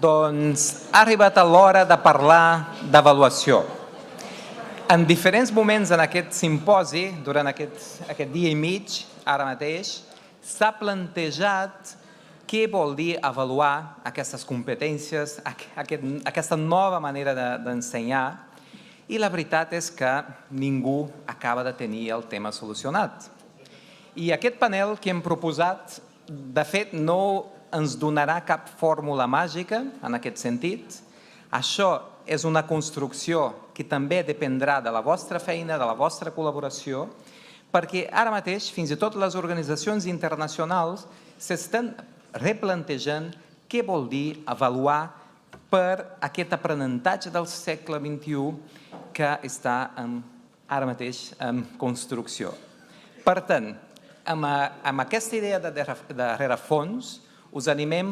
Doncs ha arribat l'hora de parlar d'avaluació. En diferents moments en aquest simposi, durant aquest dia i mig, ara mateix, s'ha plantejat què vol dir avaluar aquestes competències, aquesta nova manera d'ensenyar, i la veritat és que ningú acaba de tenir el tema solucionat. I aquest panel que hem proposat, de fet, no ens donarà cap fórmula màgica en aquest sentit. Això és una construcció que també dependrà de la vostra feina, de la vostra col·laboració, perquè ara mateix fins i tot les organitzacions internacionals s'estan replantejant què vol dir avaluar per aquest aprenentatge del segle XXI que està ara mateix en construcció. Per tant, amb aquesta idea de rerefons, us animem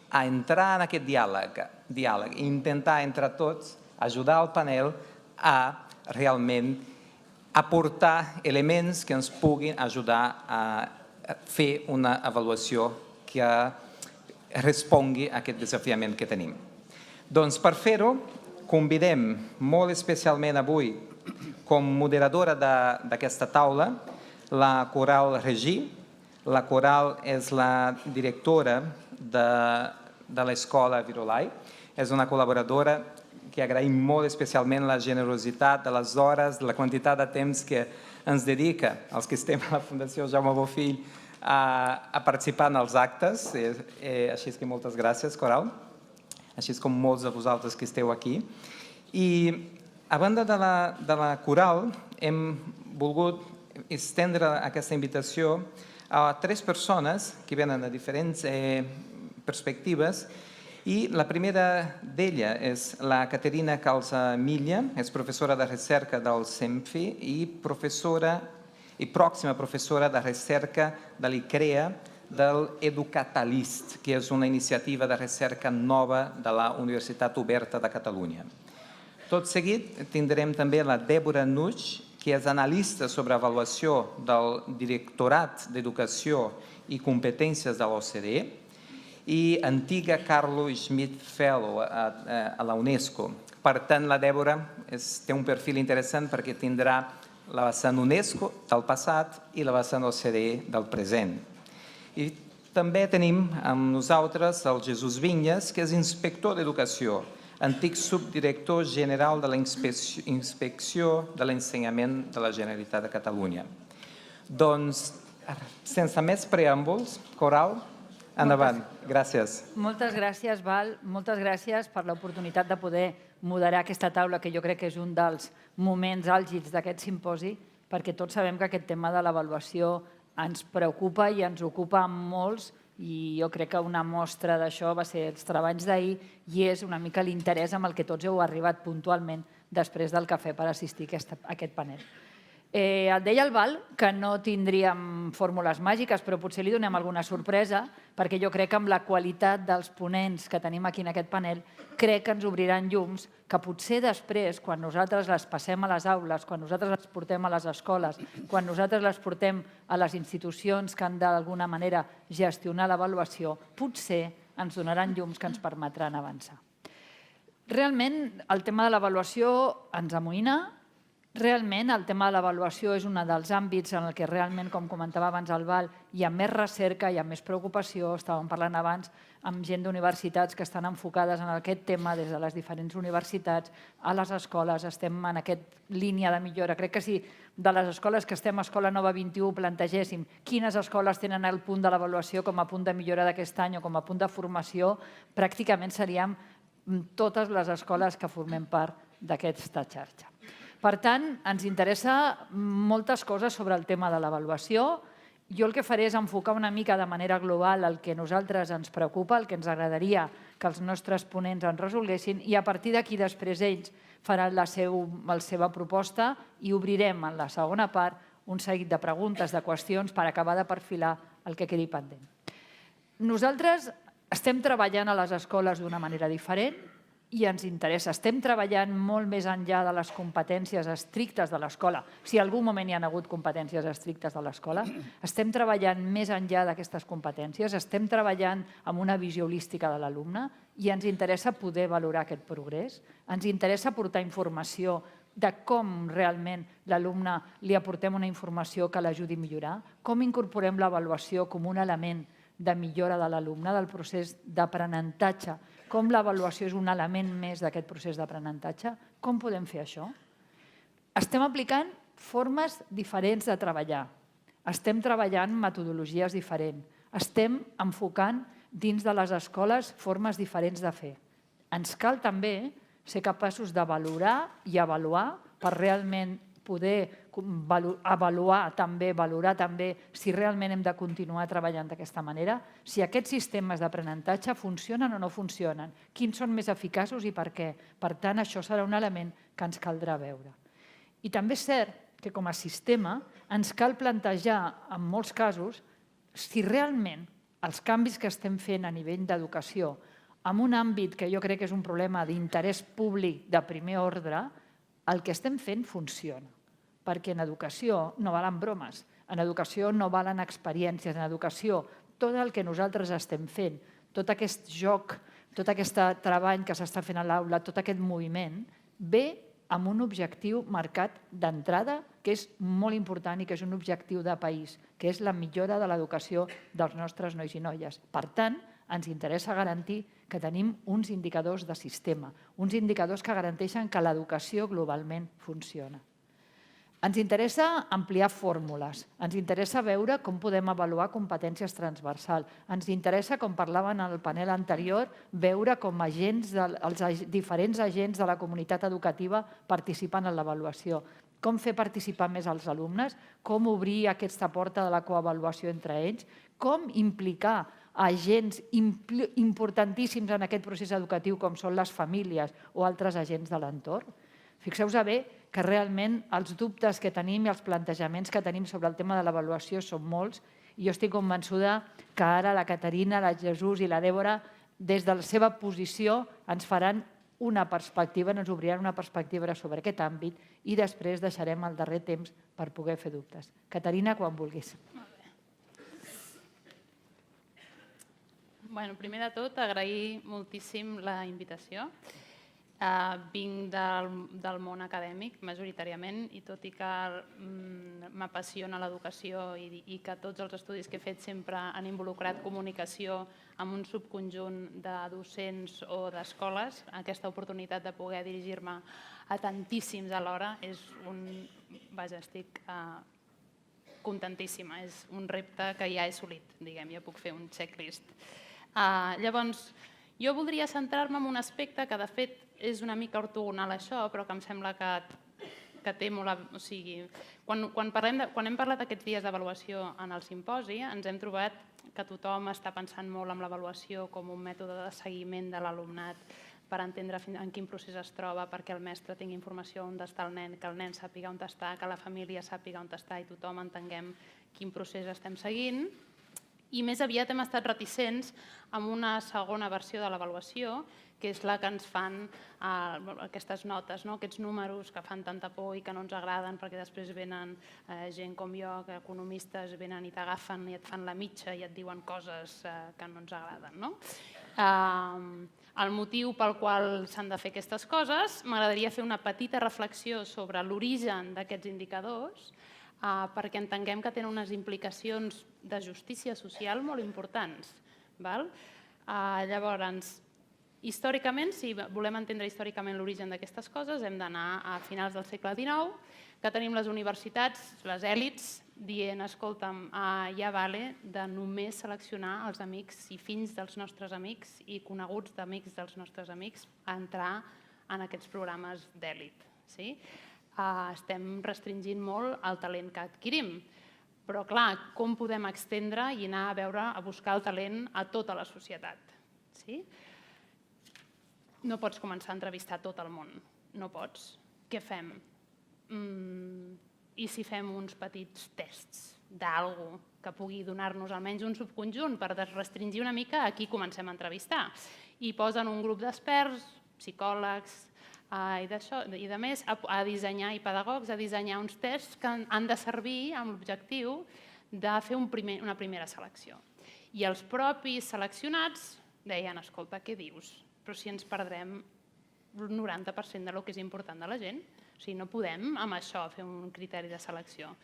a entrar en aquest diàleg i intentar entre tots ajudar el panel a realment aportar elements que ens puguin ajudar a fer una avaluació que respongui a aquest desafiament que tenim. Doncs per fer-ho, convidem molt especialment avui com moderadora d'aquesta taula la Coral Regí. La Coral és la directora de l'Escola Virolai. És una col·laboradora que agraïm molt especialment la generositat de les hores, la quantitat de temps que ens dedica, els que estem a la Fundació Jaume Bofill, a participar en els actes. Així que moltes gràcies, Coral. Així com molts de vosaltres que esteu aquí. I a banda de la Coral, hem volgut estendre aquesta invitació a 3 persones que venen de diferents perspectives, i la primera d'ella és la Caterina Calsamilla, és professora de recerca del CEMFI i pròxima professora de recerca de l'ICREA del Educatalist, que és una iniciativa de recerca nova de la Universitat Oberta de Catalunya. Tot seguit tindrem també la Dèbora Nuix, que és analista sobre avaluació del Directorat d'Educació i Competències de l'OCDE i antiga Carlo Schmidt Fellow a la UNESCO. Per tant, la Dèbora té un perfil interessant perquè tindrà la vessant UNESCO del passat i la vessant OCDE del present. I també tenim amb nosaltres el Jesús Vinyes, que és inspector d'Educació, antic subdirector general de la Inspecció de l'Ensenyament de la Generalitat de Catalunya. Doncs, sense més preàmbuls, Coral, endavant. Gràcies. Moltes gràcies, Val. Moltes gràcies per l'oportunitat de poder moderar aquesta taula, que jo crec que és un dels moments àlgids d'aquest simposi, perquè tots sabem que aquest tema de l'avaluació ens preocupa i ens ocupa molts, i jo crec que una mostra d'això va ser els treballs d'ahir i és una mica l'interès amb el que tots heu arribat puntualment després del cafè per assistir a aquest panel. Et deia el Val que no tindríem fórmules màgiques, però potser li donem alguna sorpresa, perquè jo crec que amb la qualitat dels ponents que tenim aquí en aquest panel, crec que ens obriran llums que potser després, quan nosaltres les passem a les aules, quan nosaltres les portem a les escoles, quan nosaltres les portem a les institucions que han d'alguna manera gestionar l'avaluació, potser ens donaran llums que ens permetran avançar. Realment, el tema de l'avaluació ens amoïna. Realment, el tema de l'avaluació és un dels àmbits en què realment, com comentava abans el Val, hi ha més recerca, hi ha més preocupació. Estàvem parlant abans amb gent d'universitats que estan enfocades en aquest tema des de les diferents universitats, a les escoles, estem en aquesta línia de millora. Crec que si de les escoles que estem a Escola Nova 21 plantegéssim quines escoles tenen el punt de l'avaluació com a punt de millora d'aquest any o com a punt de formació, pràcticament seríem totes les escoles que formem part d'aquesta xarxa. Per tant, ens interessa moltes coses sobre el tema de l'avaluació. Jo el que faré és enfocar una mica de manera global el que a nosaltres ens preocupa, el que ens agradaria que els nostres ponents ens resolguessin, i a partir d'aquí després ells faran la seva proposta i obrirem en la segona part un seguit de preguntes, de qüestions per acabar de perfilar el que quedi pendent. Nosaltres estem treballant a les escoles d'una manera diferent. i ens interessa. Estem treballant molt més enllà de les competències estrictes de l'escola. Si en algun moment hi ha hagut competències estrictes de l'escola, estem treballant més enllà d'aquestes competències, estem treballant amb una visió holística de l'alumne i ens interessa poder valorar aquest progrés, ens interessa portar informació de com realment l'alumne li aportem una informació que l'ajudi a millorar, com incorporem l'avaluació com un element de millora de l'alumne, del procés d'aprenentatge, com l'avaluació és un element més d'aquest procés d'aprenentatge, com podem fer això? Estem aplicant formes diferents de treballar, estem treballant metodologies diferents, estem enfocant dins de les escoles formes diferents de fer. Ens cal també ser capaços de valorar i avaluar per realment poder avaluar també, valorar també si realment hem de continuar treballant d'aquesta manera, si aquests sistemes d'aprenentatge funcionen o no funcionen, quins són més eficaços i per què. Per tant, això serà un element que ens caldrà veure. I també és cert que com a sistema ens cal plantejar, en molts casos, si realment els canvis que estem fent a nivell d'educació en un àmbit que jo crec que és un problema d'interès públic de primer ordre, el que estem fent funciona. Perquè en educació no valen bromes, en educació no valen experiències, en educació tot el que nosaltres estem fent, tot aquest joc, tot aquest treball que s'està fent a l'aula, tot aquest moviment, ve amb un objectiu marcat d'entrada que és molt important i que és un objectiu de país, que és la millora de l'educació dels nostres nois i noies. Per tant, ens interessa garantir que tenim uns indicadors de sistema, uns indicadors que garanteixen que l'educació globalment funciona. Ens interessa ampliar fórmules, ens interessa veure com podem avaluar competències transversals, ens interessa, com parlaven en el panel anterior, veure com els diferents agents de la comunitat educativa participen en l'avaluació, com fer participar més els alumnes, com obrir aquesta porta de la coavaluació entre ells, com implicar agents importantíssims en aquest procés educatiu com són les famílies o altres agents de l'entorn. Fixeu-vos bé que realment els dubtes que tenim i els plantejaments que tenim sobre el tema de l'avaluació són molts i jo estic convençuda que ara la Caterina, la Jesús i la Dèbora, des de la seva posició, ens faran una perspectiva, ens obriran una perspectiva sobre aquest àmbit i després deixarem el darrer temps per poder fer dubtes. Caterina, quan vulguis. Primer de tot, agrair moltíssim la invitació. Vinc del món acadèmic, majoritàriament, i tot i que m'apassiona l'educació i que tots els estudis que he fet sempre han involucrat comunicació amb un subconjunt de docents o d'escoles, aquesta oportunitat de poder dirigir-me a tantíssims alhora és estic contentíssima, és un repte que ja he assolit, diguem, ja puc fer un checklist. Llavors, jo voldria centrar-me en un aspecte que, de fet, és una mica ortogonal a això, però que em sembla que té molt... O sigui, quan hem parlat aquests dies d'avaluació en el simposi, ens hem trobat que tothom està pensant molt en l'avaluació com un mètode de seguiment de l'alumnat per entendre en quin procés es troba, perquè el mestre tingui informació on està el nen, que el nen sàpiga on està, que la família sàpiga on està i tothom entenguem quin procés estem seguint. I més aviat hem estat reticents amb una segona versió de l'avaluació, que és la que ens fan aquestes notes, aquests números que fan tanta por i que no ens agraden perquè després venen gent com jo, que economistes venen i t'agafen i et fan la mitja i et diuen coses que no ens agraden. El motiu pel qual s'han de fer aquestes coses, m'agradaria fer una petita reflexió sobre l'origen d'aquests indicadors perquè entenguem que tenen unes implicacions de justícia social molt importants. Llavors, històricament, si volem entendre històricament l'origen d'aquestes coses, hem d'anar a finals del segle XIX, que tenim les universitats, les èlits, dient, escolta'm, ja vale de només seleccionar els amics i fills dels nostres amics i coneguts d'amics dels nostres amics a entrar en aquests programes d'èlit. Estem restringint molt el talent que adquirim. Però, clar, com podem extendre i anar a buscar el talent a tota la societat? No pots començar a entrevistar tot el món. No pots. Què fem? I si fem uns petits tests d'algú que pugui donar-nos almenys un subconjunt per restringir una mica a qui comencem a entrevistar? I posen un grup d'experts psicòlegs i de més, a dissenyar, i pedagogs, a dissenyar uns tests que han de servir amb l'objectiu de fer una primera selecció. I els propis seleccionats deien, escolta, què dius? Però si ens perdrem el 90% del que és important de la gent, o sigui, no podem amb això fer un criteri de selecció.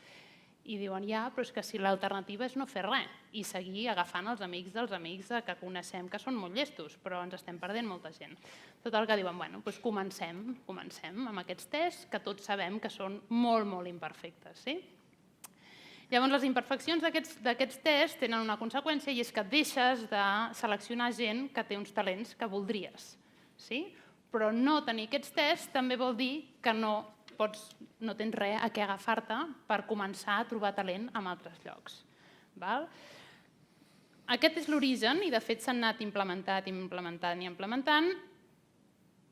I diuen, ja, però és que si l'alternativa és no fer res i seguir agafant els amics dels amics que coneixem que són molt llestos, però ens estem perdent molta gent. Total que diuen, bueno, doncs comencem amb aquests tests que tots sabem que són molt, molt imperfectes. Llavors, les imperfeccions d'aquests tests tenen una conseqüència i és que deixes de seleccionar gent que té uns talents que voldries. Però no tenir aquests tests també vol dir que no tens res a què agafar-te per començar a trobar talent en altres llocs. Aquest és l'origen i, de fet, s'han anat implementant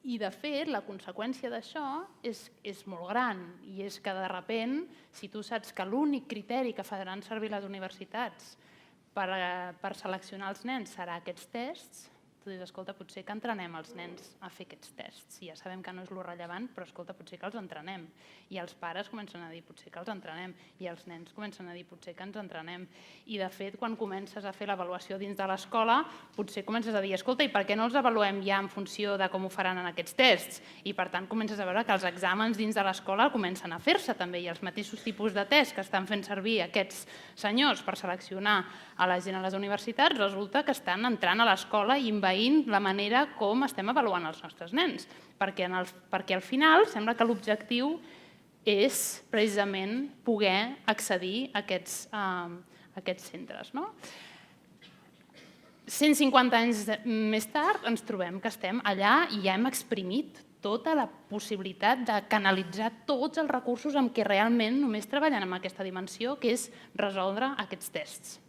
i, de fet, la conseqüència d'això és molt gran i és que, de sobte, si tu saps que l'únic criteri que faran servir les universitats per seleccionar els nens serà aquests tests, tu dius, escolta, potser que entrenem els nens a fer aquests tests. Ja sabem que no és lo rellevant, però escolta, potser que els entrenem. I els pares comencen a dir, potser que els entrenem. I els nens comencen a dir, potser que ens entrenem. I, de fet, quan comences a fer l'avaluació dins de l'escola, potser comences a dir, escolta, i per què no els avaluem ja en funció de com ho faran en aquests tests? I, per tant, comences a veure que els exàmens dins de l'escola comencen a fer-se també, i els mateixos tipus de tests que estan fent servir aquests senyors per seleccionar a la gent a les universitats, resulta que estan entrant a l'escola i envaint la manera com estem avaluant els nostres nens, perquè al final sembla que l'objectiu és precisament poder accedir a aquests centres. 150 anys més tard ens trobem que estem allà i ja hem exprimit tota la possibilitat de canalitzar tots els recursos amb què realment només treballen en aquesta dimensió, que és resoldre aquests tests.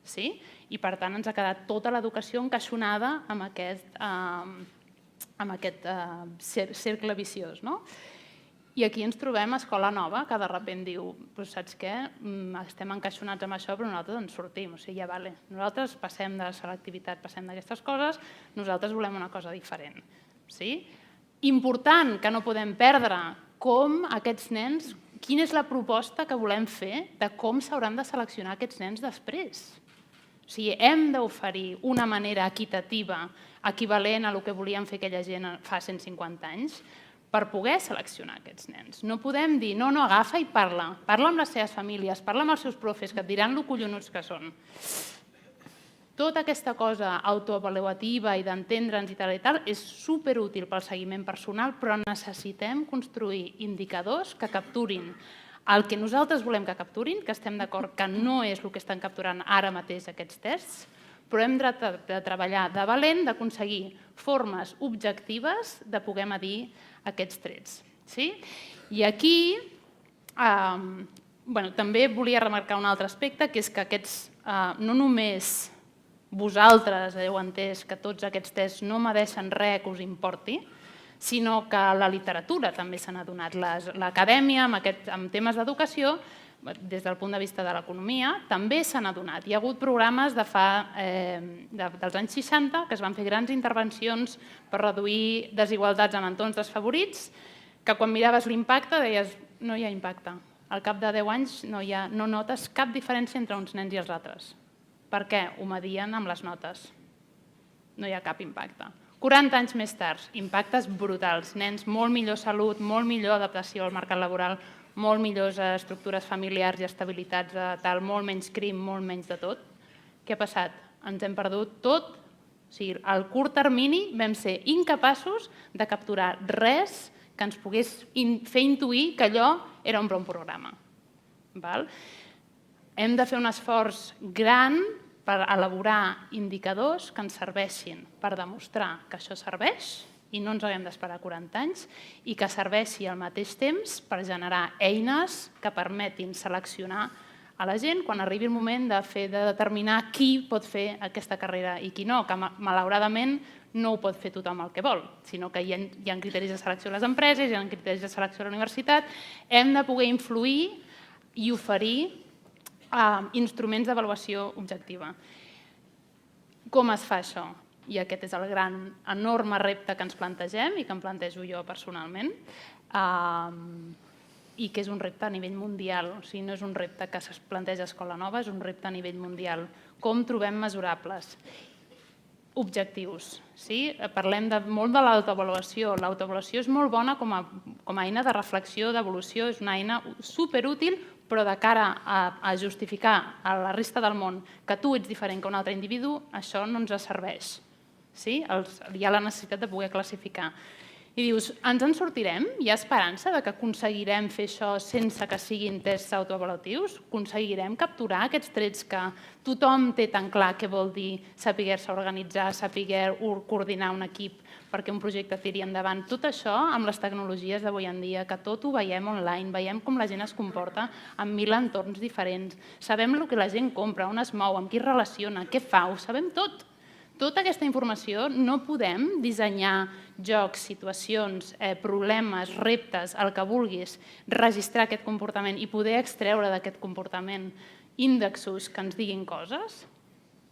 I, per tant, ens ha quedat tota l'educació encaixonada amb aquest cercle viciós. I aquí ens trobem Escola Nova, que de sobte diu, saps què, estem encaixonats amb això, però nosaltres ens sortim. O sigui, ja vale. Nosaltres passem de selectivitat, passem d'aquestes coses, nosaltres volem una cosa diferent. Important, que no podem perdre, com aquests nens, quina és la proposta que volem fer de com s'hauran de seleccionar aquests nens després. O sigui, hem d'oferir una manera equitativa, equivalent a el que volien fer aquella gent fa 150 anys, per poder seleccionar aquests nens. No podem dir, no, agafa i parla amb les seves famílies, parla amb els seus profes, que et diran lo collonuts que són. Tota aquesta cosa autoavaluativa i d'entendre'ns i tal és superútil pel seguiment personal, però necessitem construir indicadors que capturin el que nosaltres volem que capturin, que estem d'acord que no és el que estan capturant ara mateix aquests tests, però hem de treballar de valent, d'aconseguir formes objectives de poder medir aquests trets. I aquí també volia remarcar un altre aspecte, que és que aquests, no només vosaltres heu entès que tots aquests tests no mereixen res que us importi, sinó que la literatura també se n'ha donat. L'acadèmia, en temes d'educació, des del punt de vista de l'economia, també se n'ha donat. Hi ha hagut programes dels anys 60 que es van fer grans intervencions per reduir desigualtats en entorns desfavorits, que quan miraves l'impacte deies no hi ha impacte. Al cap de 10 anys no notes cap diferència entre uns nens i els altres. Per què? Ho medien amb les notes. No hi ha cap impacte. 40 anys més tard, impactes brutals, nens molt millor salut, molt millor adaptació al mercat laboral, molt millors estructures familiars i estabilitats, molt menys crim, molt menys de tot. Què ha passat? Ens hem perdut tot. O sigui, al curt termini vam ser incapaços de capturar res que ens pogués fer intuir que allò era un bon programa. Hem de fer un esforç gran per elaborar indicadors que ens serveixin per demostrar que això serveix i no ens haguem d'esperar 40 anys i que serveixi al mateix temps per generar eines que permetin seleccionar a la gent quan arribi el moment de determinar qui pot fer aquesta carrera i qui no, que malauradament no ho pot fer tothom el que vol, sinó que hi ha criteris de selecció a les empreses, hi ha criteris de selecció a la universitat, hem de poder influir i oferir instruments d'avaluació objectiva. Com es fa això? i aquest és el gran, enorme repte que ens plantegem i que em plantejo jo personalment, i que és un repte a nivell mundial. O sigui, no és un repte que es planteja a Escola Nova, és un repte a nivell mundial. Com trobem mesurables? Objectius. Sí? Parlem molt de l'autoavaluació. L'autoavaluació és molt bona com a eina de reflexió, d'evolució, és una eina superútil, però de cara a justificar a la resta del món que tu ets diferent que un altre individu, això no ens serveix. Sí? Hi ha la necessitat de poder classificar. I dius, ens en sortirem? Hi ha esperança de que aconseguirem fer això sense que siguin tests autoavaluatius? Aconseguirem capturar aquests trets que tothom té tan clar què vol dir saber-se organitzar, saber coordinar un equip perquè un projecte tiri endavant? Tot això amb les tecnologies d'avui en dia, que tot ho veiem online, veiem com la gent es comporta en 1000 entorns diferents, sabem el que la gent compra, on es mou, amb qui es relaciona, què fa, ho sabem tot. Tota aquesta informació no podem dissenyar jocs, situacions, problemes, reptes, el que vulguis, registrar aquest comportament i poder extreure d'aquest comportament índexos que ens diguin coses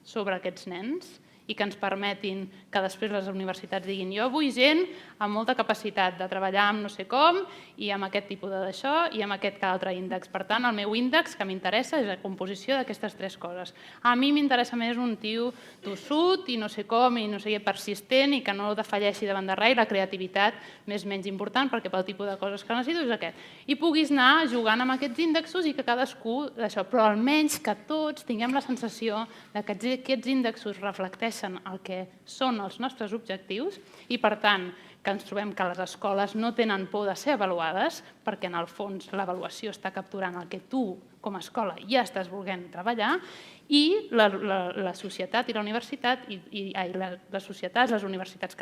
sobre aquests nens i que ens permetin que després les universitats diguin jo vull gent amb molta capacitat de treballar amb no sé com i amb aquest tipus d'això i amb aquest altre índex. Per tant, el meu índex que m'interessa és la composició d'aquestes 3 coses. A mi m'interessa més un tio tossut i no sé com i no sé què, persistent i que no defalleixi davant de res i la creativitat més menys important perquè pel tipus de coses que necessito és aquest. I puguis anar jugant amb aquests índexos i que cadascú d'això, però almenys que tots tinguem la sensació que aquests índexos reflecteixen el que són els nostres objectius i, per tant, que ens trobem que les escoles no tenen por de ser avaluades perquè, en el fons, l'avaluació està capturant el que tu, com a escola, ja estàs volent treballar i la societat i la universitat, les societats, les universitats,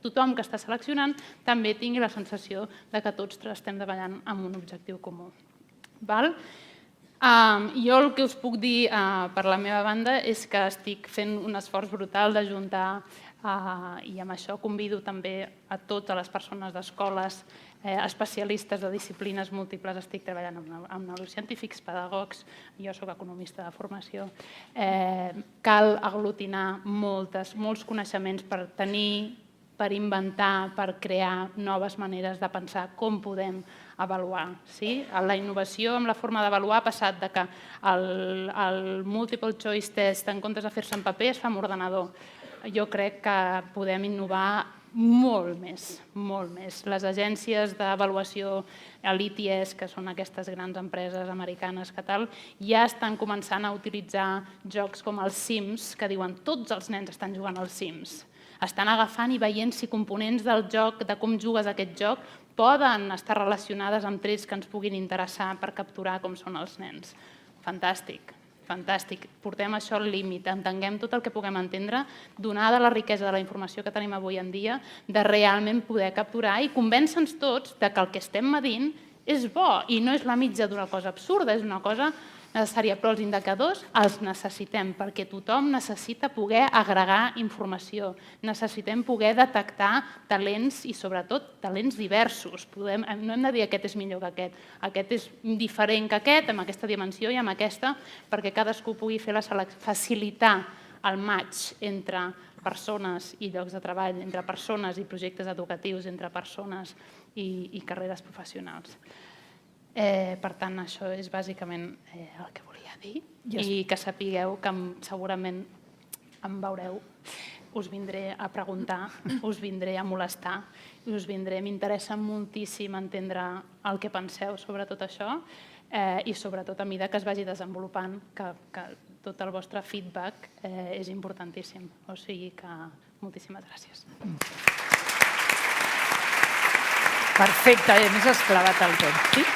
tothom que està seleccionant també tingui la sensació que tots estem treballant amb un objectiu comú. Jo el que us puc dir per la meva banda és que estic fent un esforç brutal d'ajuntar i amb això convido també a totes les persones d'escoles, especialistes de disciplines múltiples, estic treballant amb neurocientífics, pedagogs, jo soc economista de formació, cal aglutinar molts coneixements per tenir, per inventar, per crear noves maneres de pensar com podem avaluar. La innovació amb la forma d'avaluar ha passat que el multiple choice test, en comptes de fer-se en paper, es fa amb ordenador. Jo crec que podem innovar molt més, molt més. Les agències d'avaluació, l'ITS, que són aquestes grans empreses americanes que tal, ja estan començant a utilitzar jocs com els Sims, que diuen tots els nens estan jugant als Sims. Estan agafant i veient si components del joc, de com jugues aquest joc, poden estar relacionades amb trets que ens puguin interessar per capturar com són els nens. Fantàstic, fantàstic. Portem això al límit, entenguem tot el que puguem entendre, donada la riquesa de la informació que tenim avui en dia, de realment poder capturar i convèncer-nos tots que el que estem medint és bo i no és la mitja d'una cosa absurda, és una cosa necessària, però els indicadors els necessitem perquè tothom necessita poder agregar informació, necessitem poder detectar talents i sobretot talents diversos. No hem de dir aquest és millor que aquest és diferent que aquest, amb aquesta dimensió i amb aquesta, perquè cadascú pugui fer facilitar el match entre persones i llocs de treball, entre persones i projectes educatius, entre persones i carreres professionals. Per tant, això és bàsicament el que volia dir i que sapigueu que segurament em veureu, us vindré a preguntar, us vindré a molestar i us vindré, m'interessa moltíssim entendre el que penseu sobre tot això i sobretot a mesura que es vagi desenvolupant, que tot el vostre feedback és importantíssim. O sigui que moltíssimes gràcies. Perfecte, a més has clavat el temps, sí?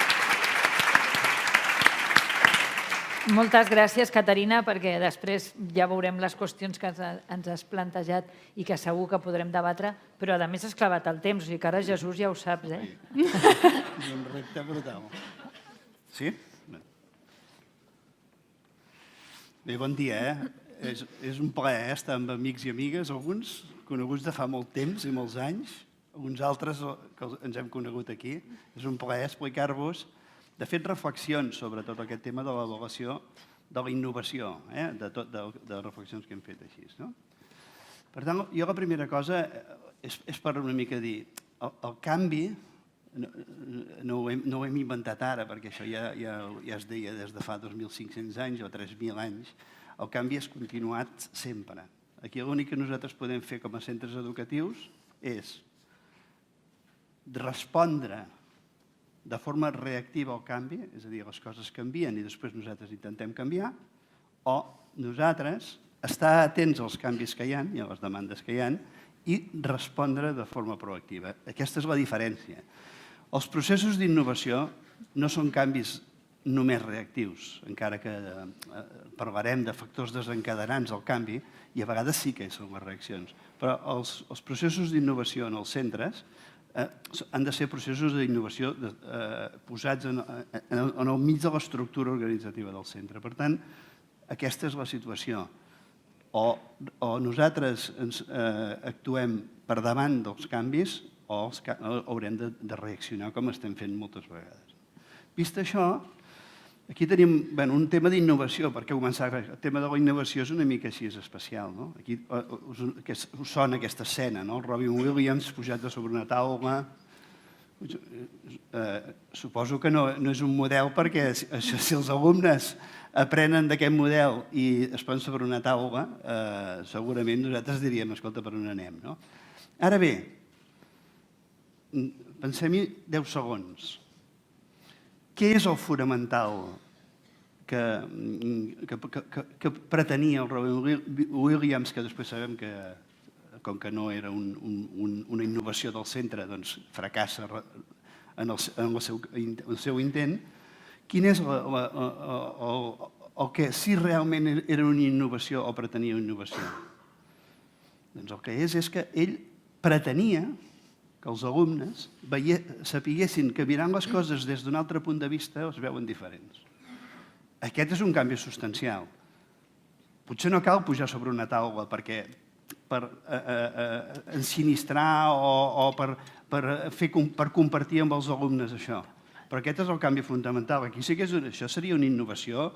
Moltes gràcies, Caterina, perquè després ja veurem les qüestions que ens has plantejat i que segur que podrem debatre, però a més has clavat el temps, o sigui que ara Jesús ja ho saps, eh? És un repte brutal. Sí? Bé, bon dia, És un plaer estar amb amics i amigues, alguns coneguts de fa molt temps i molts anys, alguns altres que ens hem conegut aquí. És un plaer explicar-vos, de fet, reflexions sobre tot aquest tema de l'avaluació de la innovació, de reflexions que hem fet així. Per tant, jo la primera cosa és per una mica dir, el canvi no ho hem inventat ara, perquè això ja es deia des de fa 2.500 anys o 3.000 anys, el canvi és continuat sempre. Aquí l'únic que nosaltres podem fer com a centres educatius és respondre de forma reactiva al canvi, és a dir, les coses canvien i després nosaltres intentem canviar, o nosaltres estar atents als canvis que hi ha i a les demandes que hi ha i respondre de forma proactiva. Aquesta és la diferència. Els processos d'innovació no són canvis només reactius, encara que parlarem de factors desencadenants al canvi, i a vegades sí que són les reaccions. Però els processos d'innovació en els centres han de ser processos d'innovació posats en el mig de l'estructura organitzativa del centre. Per tant, aquesta és la situació. O nosaltres actuem per davant dels canvis o haurem de reaccionar com estem fent moltes vegades. Vist això, aquí tenim un tema d'innovació, perquè el tema de la innovació és una mica així especial. Aquí us sona aquesta escena, el Robin Williams pujat de sobre una taula. Suposo que no és un model, perquè si els alumnes aprenen d'aquest model i es posen sobre una taula, segurament nosaltres diríem, escolta, per on anem? Ara bé, pensem-hi 10 segons. Què és el fonamental que pretenia el Robin Williams, que després sabem que, com que no era una innovació del centre, doncs fracassa en el seu intent? Quin és el que si realment era una innovació o pretenia una innovació? Doncs el que és que ell pretenia que els alumnes sapiguessin que mirant les coses des d'un altre punt de vista es veuen diferents. Aquest és un canvi substancial. Potser no cal pujar sobre una taula per ensinistrar o per compartir amb els alumnes això. Però aquest és el canvi fonamental. Aquí sí que això seria una innovació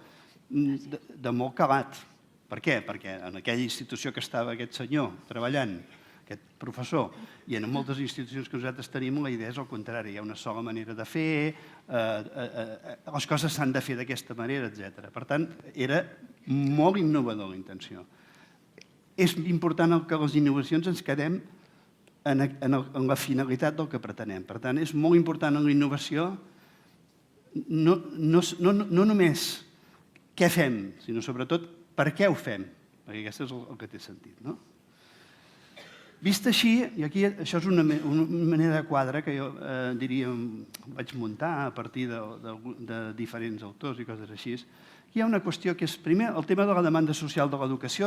de molt calat. Per què? Perquè en aquella institució que estava aquest senyor treballant, aquest professor, i en moltes institucions que nosaltres tenim la idea és el contrari, hi ha una sola manera de fer, les coses s'han de fer d'aquesta manera, etc. Per tant, era molt innovador la intenció. És important que les innovacions ens quedem en la finalitat del que pretenem. Per tant, és molt important en la innovació no només què fem, sinó sobretot per què ho fem, perquè aquest és el que té sentit, no? Vist així, i aquí això és una manera de quadre que jo diria vaig muntar a partir de diferents autors i coses així, hi ha una qüestió que és, primer, el tema de la demanda social de l'educació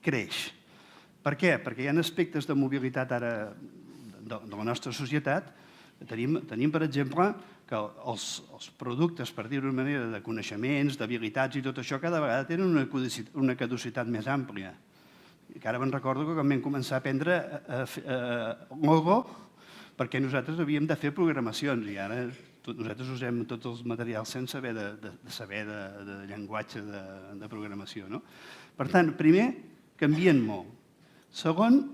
creix. Per què? Perquè hi ha aspectes de mobilitat ara de la nostra societat. Tenim, per exemple, que els productes, per dir-ho d'una manera, de coneixements, d'habilitats i tot això, cada vegada tenen una caducitat més àmplia. Que ara me'n recordo que quan vam començar a aprendre Logo, perquè nosaltres havíem de fer programacions i ara nosaltres usem tots els materials sense haver de saber de llenguatge de programació. Per tant, primer, canvien molt. Segon,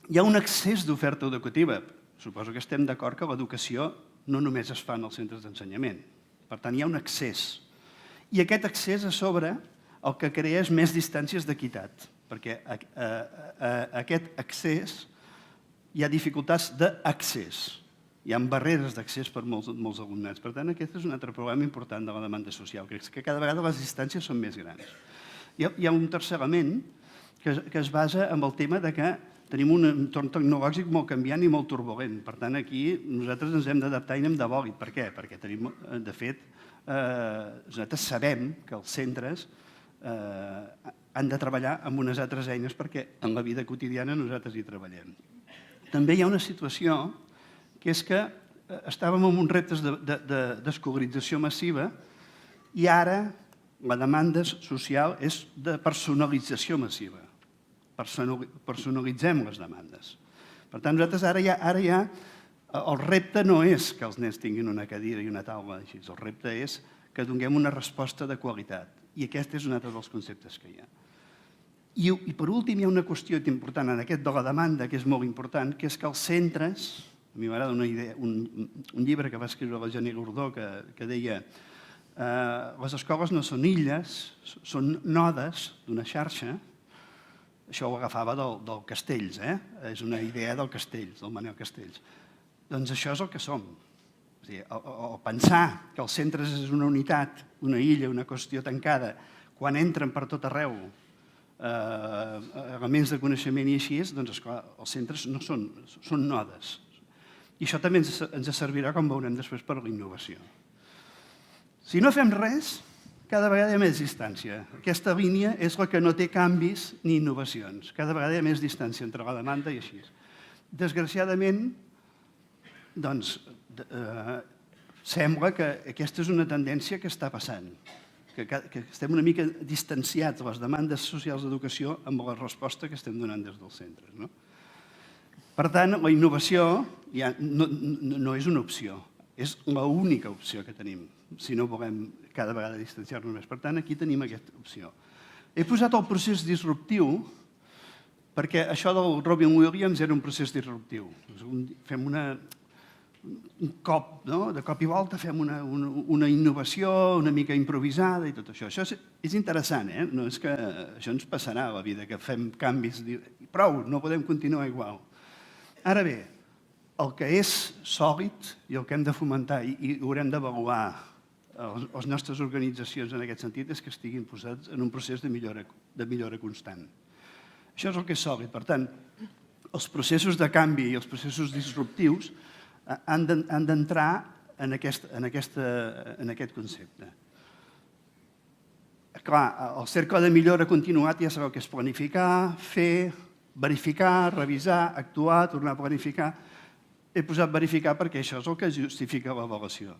hi ha un excés d'oferta educativa. Suposo que estem d'acord que l'educació no només es fa en els centres d'ensenyament. Per tant, hi ha un excés. I aquest excés, a sobre, el que crea és més distàncies d'equitat, perquè aquest accés hi ha dificultats d'accés, hi ha barreres d'accés per molts alumnats. Per tant, aquest és un altre problema important de la demanda social, que és que cada vegada les distàncies són més grans. Hi ha un tercer element que es basa en el tema que tenim un entorn tecnològic molt canviant i molt turbulent. Per tant, aquí nosaltres ens hem d'adaptar i anem de bòlit. Per què? Perquè tenim, de fet, nosaltres sabem que els centres han de treballar amb unes altres eines perquè en la vida quotidiana nosaltres hi treballem. També hi ha una situació que és que estàvem en uns reptes d'escolarització massiva i ara la demanda social és de personalització massiva. Personalitzem les demandes. Per tant, nosaltres ara ja el repte no és que els nens tinguin una cadira i una taula així, el repte és que donem una resposta de qualitat. I aquest és un altre dels conceptes que hi ha. I per últim hi ha una qüestió important en aquest de la demanda que és molt important, que és que els centres, a mi m'agrada una idea, un llibre que va escriure la Jenny Gordó que deia les escoles no són illes, són nodes d'una xarxa. Això ho agafava del Castells, és una idea del Castells, del Manel Castells. Doncs això és el que som. O pensar que els centres és una unitat, una illa, una qüestió tancada, quan entren per tot arreu elements de coneixement i així, doncs esclar, els centres no són nodes. I això també ens servirà, com veurem després, per la innovació. Si no fem res, cada vegada hi ha més distància. Aquesta línia és la que no té canvis ni innovacions. Cada vegada hi ha més distància entre la demanda i així. Desgraciadament, doncs, sembla que aquesta és una tendència que està passant, que estem una mica distanciats de les demandes socials d'educació amb la resposta que estem donant des dels centres. Per tant, la innovació no és una opció, és l'única opció que tenim, si no volem cada vegada distanciar-nos més. Per tant, aquí tenim aquesta opció. He posat el procés disruptiu perquè això del Robin Williams era un procés disruptiu. Fem un cop, de cop i volta fem una innovació una mica improvisada i tot això. Això és interessant, no és que això ens passarà a la vida, que fem canvis, prou, no podem continuar igual. Ara bé, el que és sòlid i el que hem de fomentar i haurem d'avaluar les nostres organitzacions en aquest sentit és que estiguin posats en un procés de millora constant. Això és el que és sòlid. Per tant, els processos de canvi i els processos disruptius han d'entrar en aquest concepte. Clar, el cercle de millora continuat ja sabeu que és planificar, fer, verificar, revisar, actuar, tornar a planificar. He posat verificar perquè això és el que justifica l'avaluació.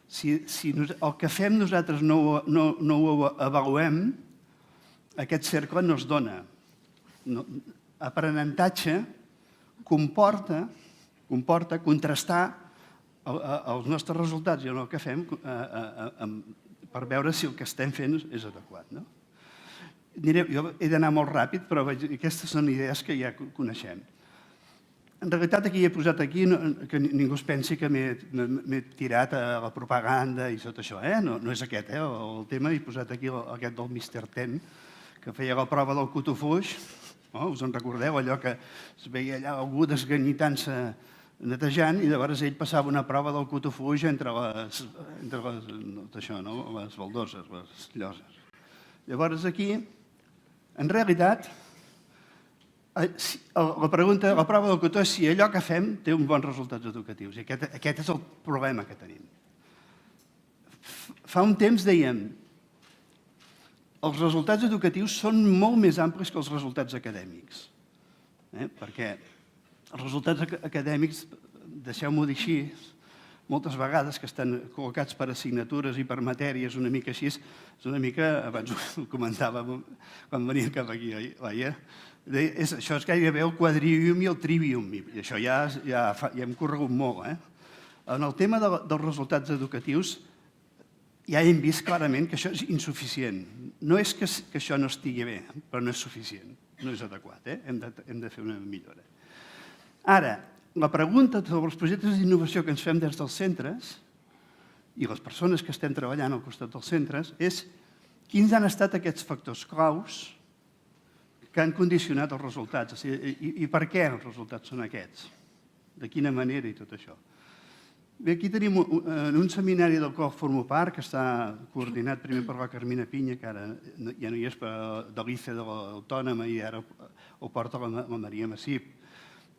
Si el que fem nosaltres no ho avaluem, aquest cercle no es dona. Aprenentatge comporta contrastar els nostres resultats i el que fem per veure si el que estem fent és adequat. Jo he d'anar molt ràpid, però aquestes són idees que ja coneixem. En realitat, aquí he posat que ningú es pensi que m'he tirat a la propaganda i tot això. No és aquest el tema. He posat aquí aquest del Mr. Ten, que feia la prova del cutufuix. Us en recordeu? Allò que es veia allà algú desganyitant-se netejant i llavors ell passava una prova del cutufuix entre les baldoses, les lloses. Llavors aquí, en realitat, la prova del cotó és si allò que fem té uns bons resultats educatius. I aquest és el problema que tenim. Fa un temps dèiem els resultats educatius són molt més amplis que els resultats acadèmics. Perquè els resultats acadèmics, deixeu-m'ho dir així, moltes vegades que estan col·locats per assignatures i per matèries una mica així, és una mica, abans ho comentàvem quan veníem cap aquí, oi? Això és gairebé el quadrivium i el trivium, i això ja hem corregut molt. En el tema dels resultats educatius ja hem vist clarament que això és insuficient. No és que això no estigui bé, però no és suficient, no és adequat. Hem de fer una millora. Ara, la pregunta sobre els projectes d'innovació que ens fem des dels centres i les persones que estem treballant al costat dels centres és quins han estat aquests factors claus que han condicionat els resultats i per què els resultats són aquests, de quina manera i tot això. Bé, aquí tenim un seminari del qual formo part, que està coordinat primer per la Carmina Pinya, que ara ja no hi és, de l'ICE de l'Autònoma, i ara ho porta la Maria Massip,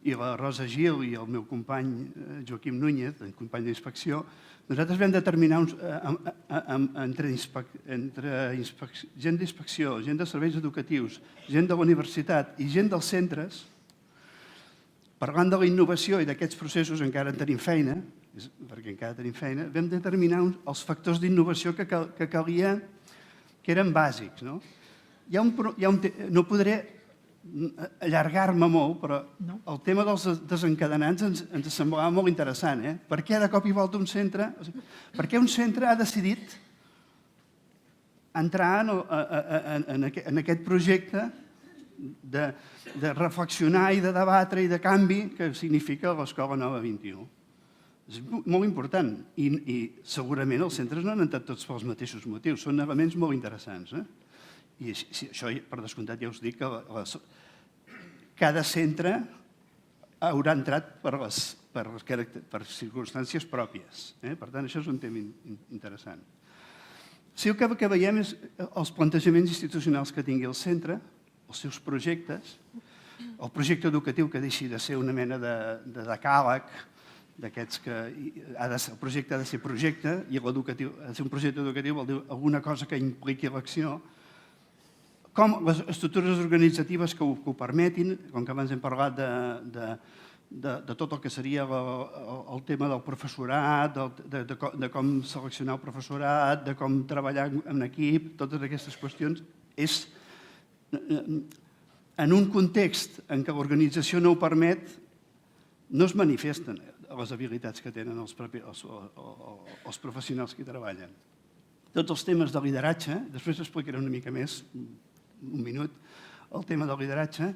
i la Rosa Gil i el meu company Joaquim Núñez, el company d'inspecció. Nosaltres vam determinar entre gent d'inspecció, gent de serveis educatius, gent de la universitat i gent dels centres, parlant de la innovació i d'aquests processos encara en tenim feina, perquè encara tenim feina, vam determinar els factors d'innovació que calia, que eren bàsics. No podré allargar-me molt, però el tema dels desencadenants ens semblava molt interessant. Per què de cop i volta un centre... Per què un centre ha decidit entrar en aquest projecte de reflexionar i de debatre i de canvi que significa l'Escola Nova 21. És molt important i segurament els centres no han entrat tots pels mateixos motius, són elements molt interessants. I això, per descomptat, ja us dic que cada centre haurà entrat per circumstàncies pròpies. Per tant, això és un tema interessant. Si el que veiem és els plantejaments institucionals que tingui el centre, els seus projectes, el projecte educatiu que deixi de ser una mena de decàleg, d'aquests que el projecte ha de ser projecte i l'educatiu ha de ser un projecte educatiu vol dir alguna cosa que impliqui l'acció, com les estructures organitzatives que ho permetin, com que abans hem parlat de tot el que seria el tema del professorat, de com seleccionar el professorat, de com treballar en equip, totes aquestes qüestions, és en un context en què l'organització no ho permet, no es manifesten les habilitats que tenen els professionals que hi treballen. Tots els temes de lideratge, després explicaré una mica més, un minut, el tema del lideratge,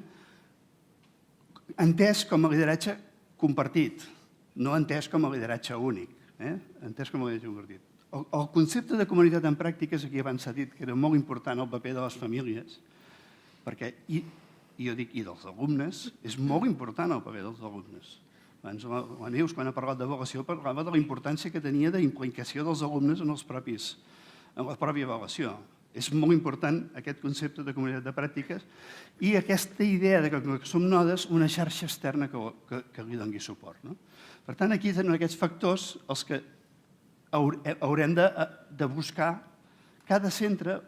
entès com a lideratge compartit, no entès com a lideratge únic, entès com a lideratge compartit. El concepte de comunitat en pràctiques, aquí abans s'ha dit que era molt important el paper de les famílies, perquè, i jo dic, i dels alumnes, és molt important el paper dels alumnes. Abans la Neus, quan ha parlat d'avaluació, parlava de la importància que tenia d'implicació dels alumnes en la pròpia avaluació. És molt important aquest concepte de comunitat de pràctiques i aquesta idea que som nodes, una xarxa externa que li doni suport. Per tant, aquí tenen aquests factors els que haurem de buscar cada centre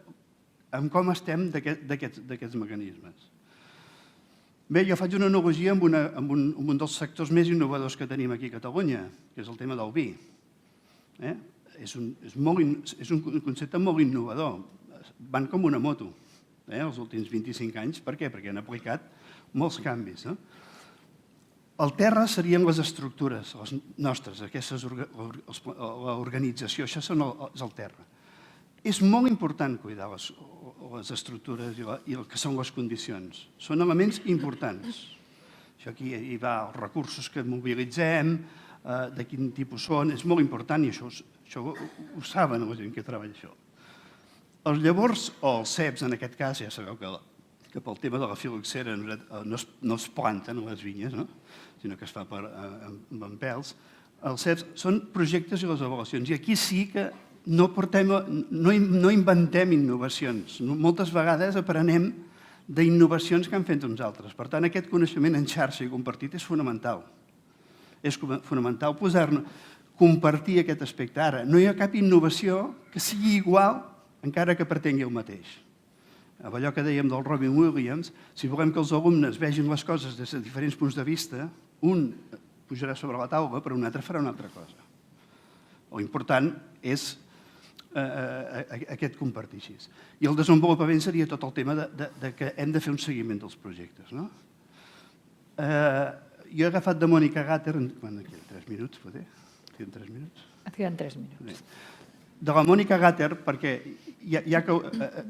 en com estem d'aquests mecanismes. Bé, jo faig una analogia amb un dels sectors més innovadors que tenim aquí a Catalunya, que és el tema del vi. És un concepte molt innovador. Van com una moto els últims 25 anys. Per què? Perquè han aplicat molts canvis. El terra serien les estructures, les nostres, l'organització, això és el terra. És molt important cuidar les estructures i el que són les condicions. Són elements importants. Això aquí hi va els recursos que mobilitzem, de quin tipus són, és molt important i això ho saben la gent que treballa això. Els llavors, o els ceps, en aquest cas, ja sabeu que pel tema de la filoxera no es planten a les vinyes, sinó que es fa amb empels. Els ceps són projectes i les avaluacions. I aquí sí que no inventem innovacions. Moltes vegades aprenem d'innovacions que han fet uns altres. Per tant, aquest coneixement en xarxa i compartit és fonamental. És fonamental compartir aquest aspecte. Ara, no hi ha cap innovació que sigui igual encara que pretengui el mateix. Allò que dèiem del Robin Williams, si volem que els alumnes vegin les coses des de diferents punts de vista, un pujarà sobre la taula, però un altre farà una altra cosa. L'important és aquest compartir així. I el desenvolupament seria tot el tema que hem de fer un seguiment dels projectes. Jo he agafat de Mònica Gatter, quan aquí, 3 minuts, poder? Queden 3 minuts? Et queden 3 minuts. De la Mònica Gatter, perquè ja que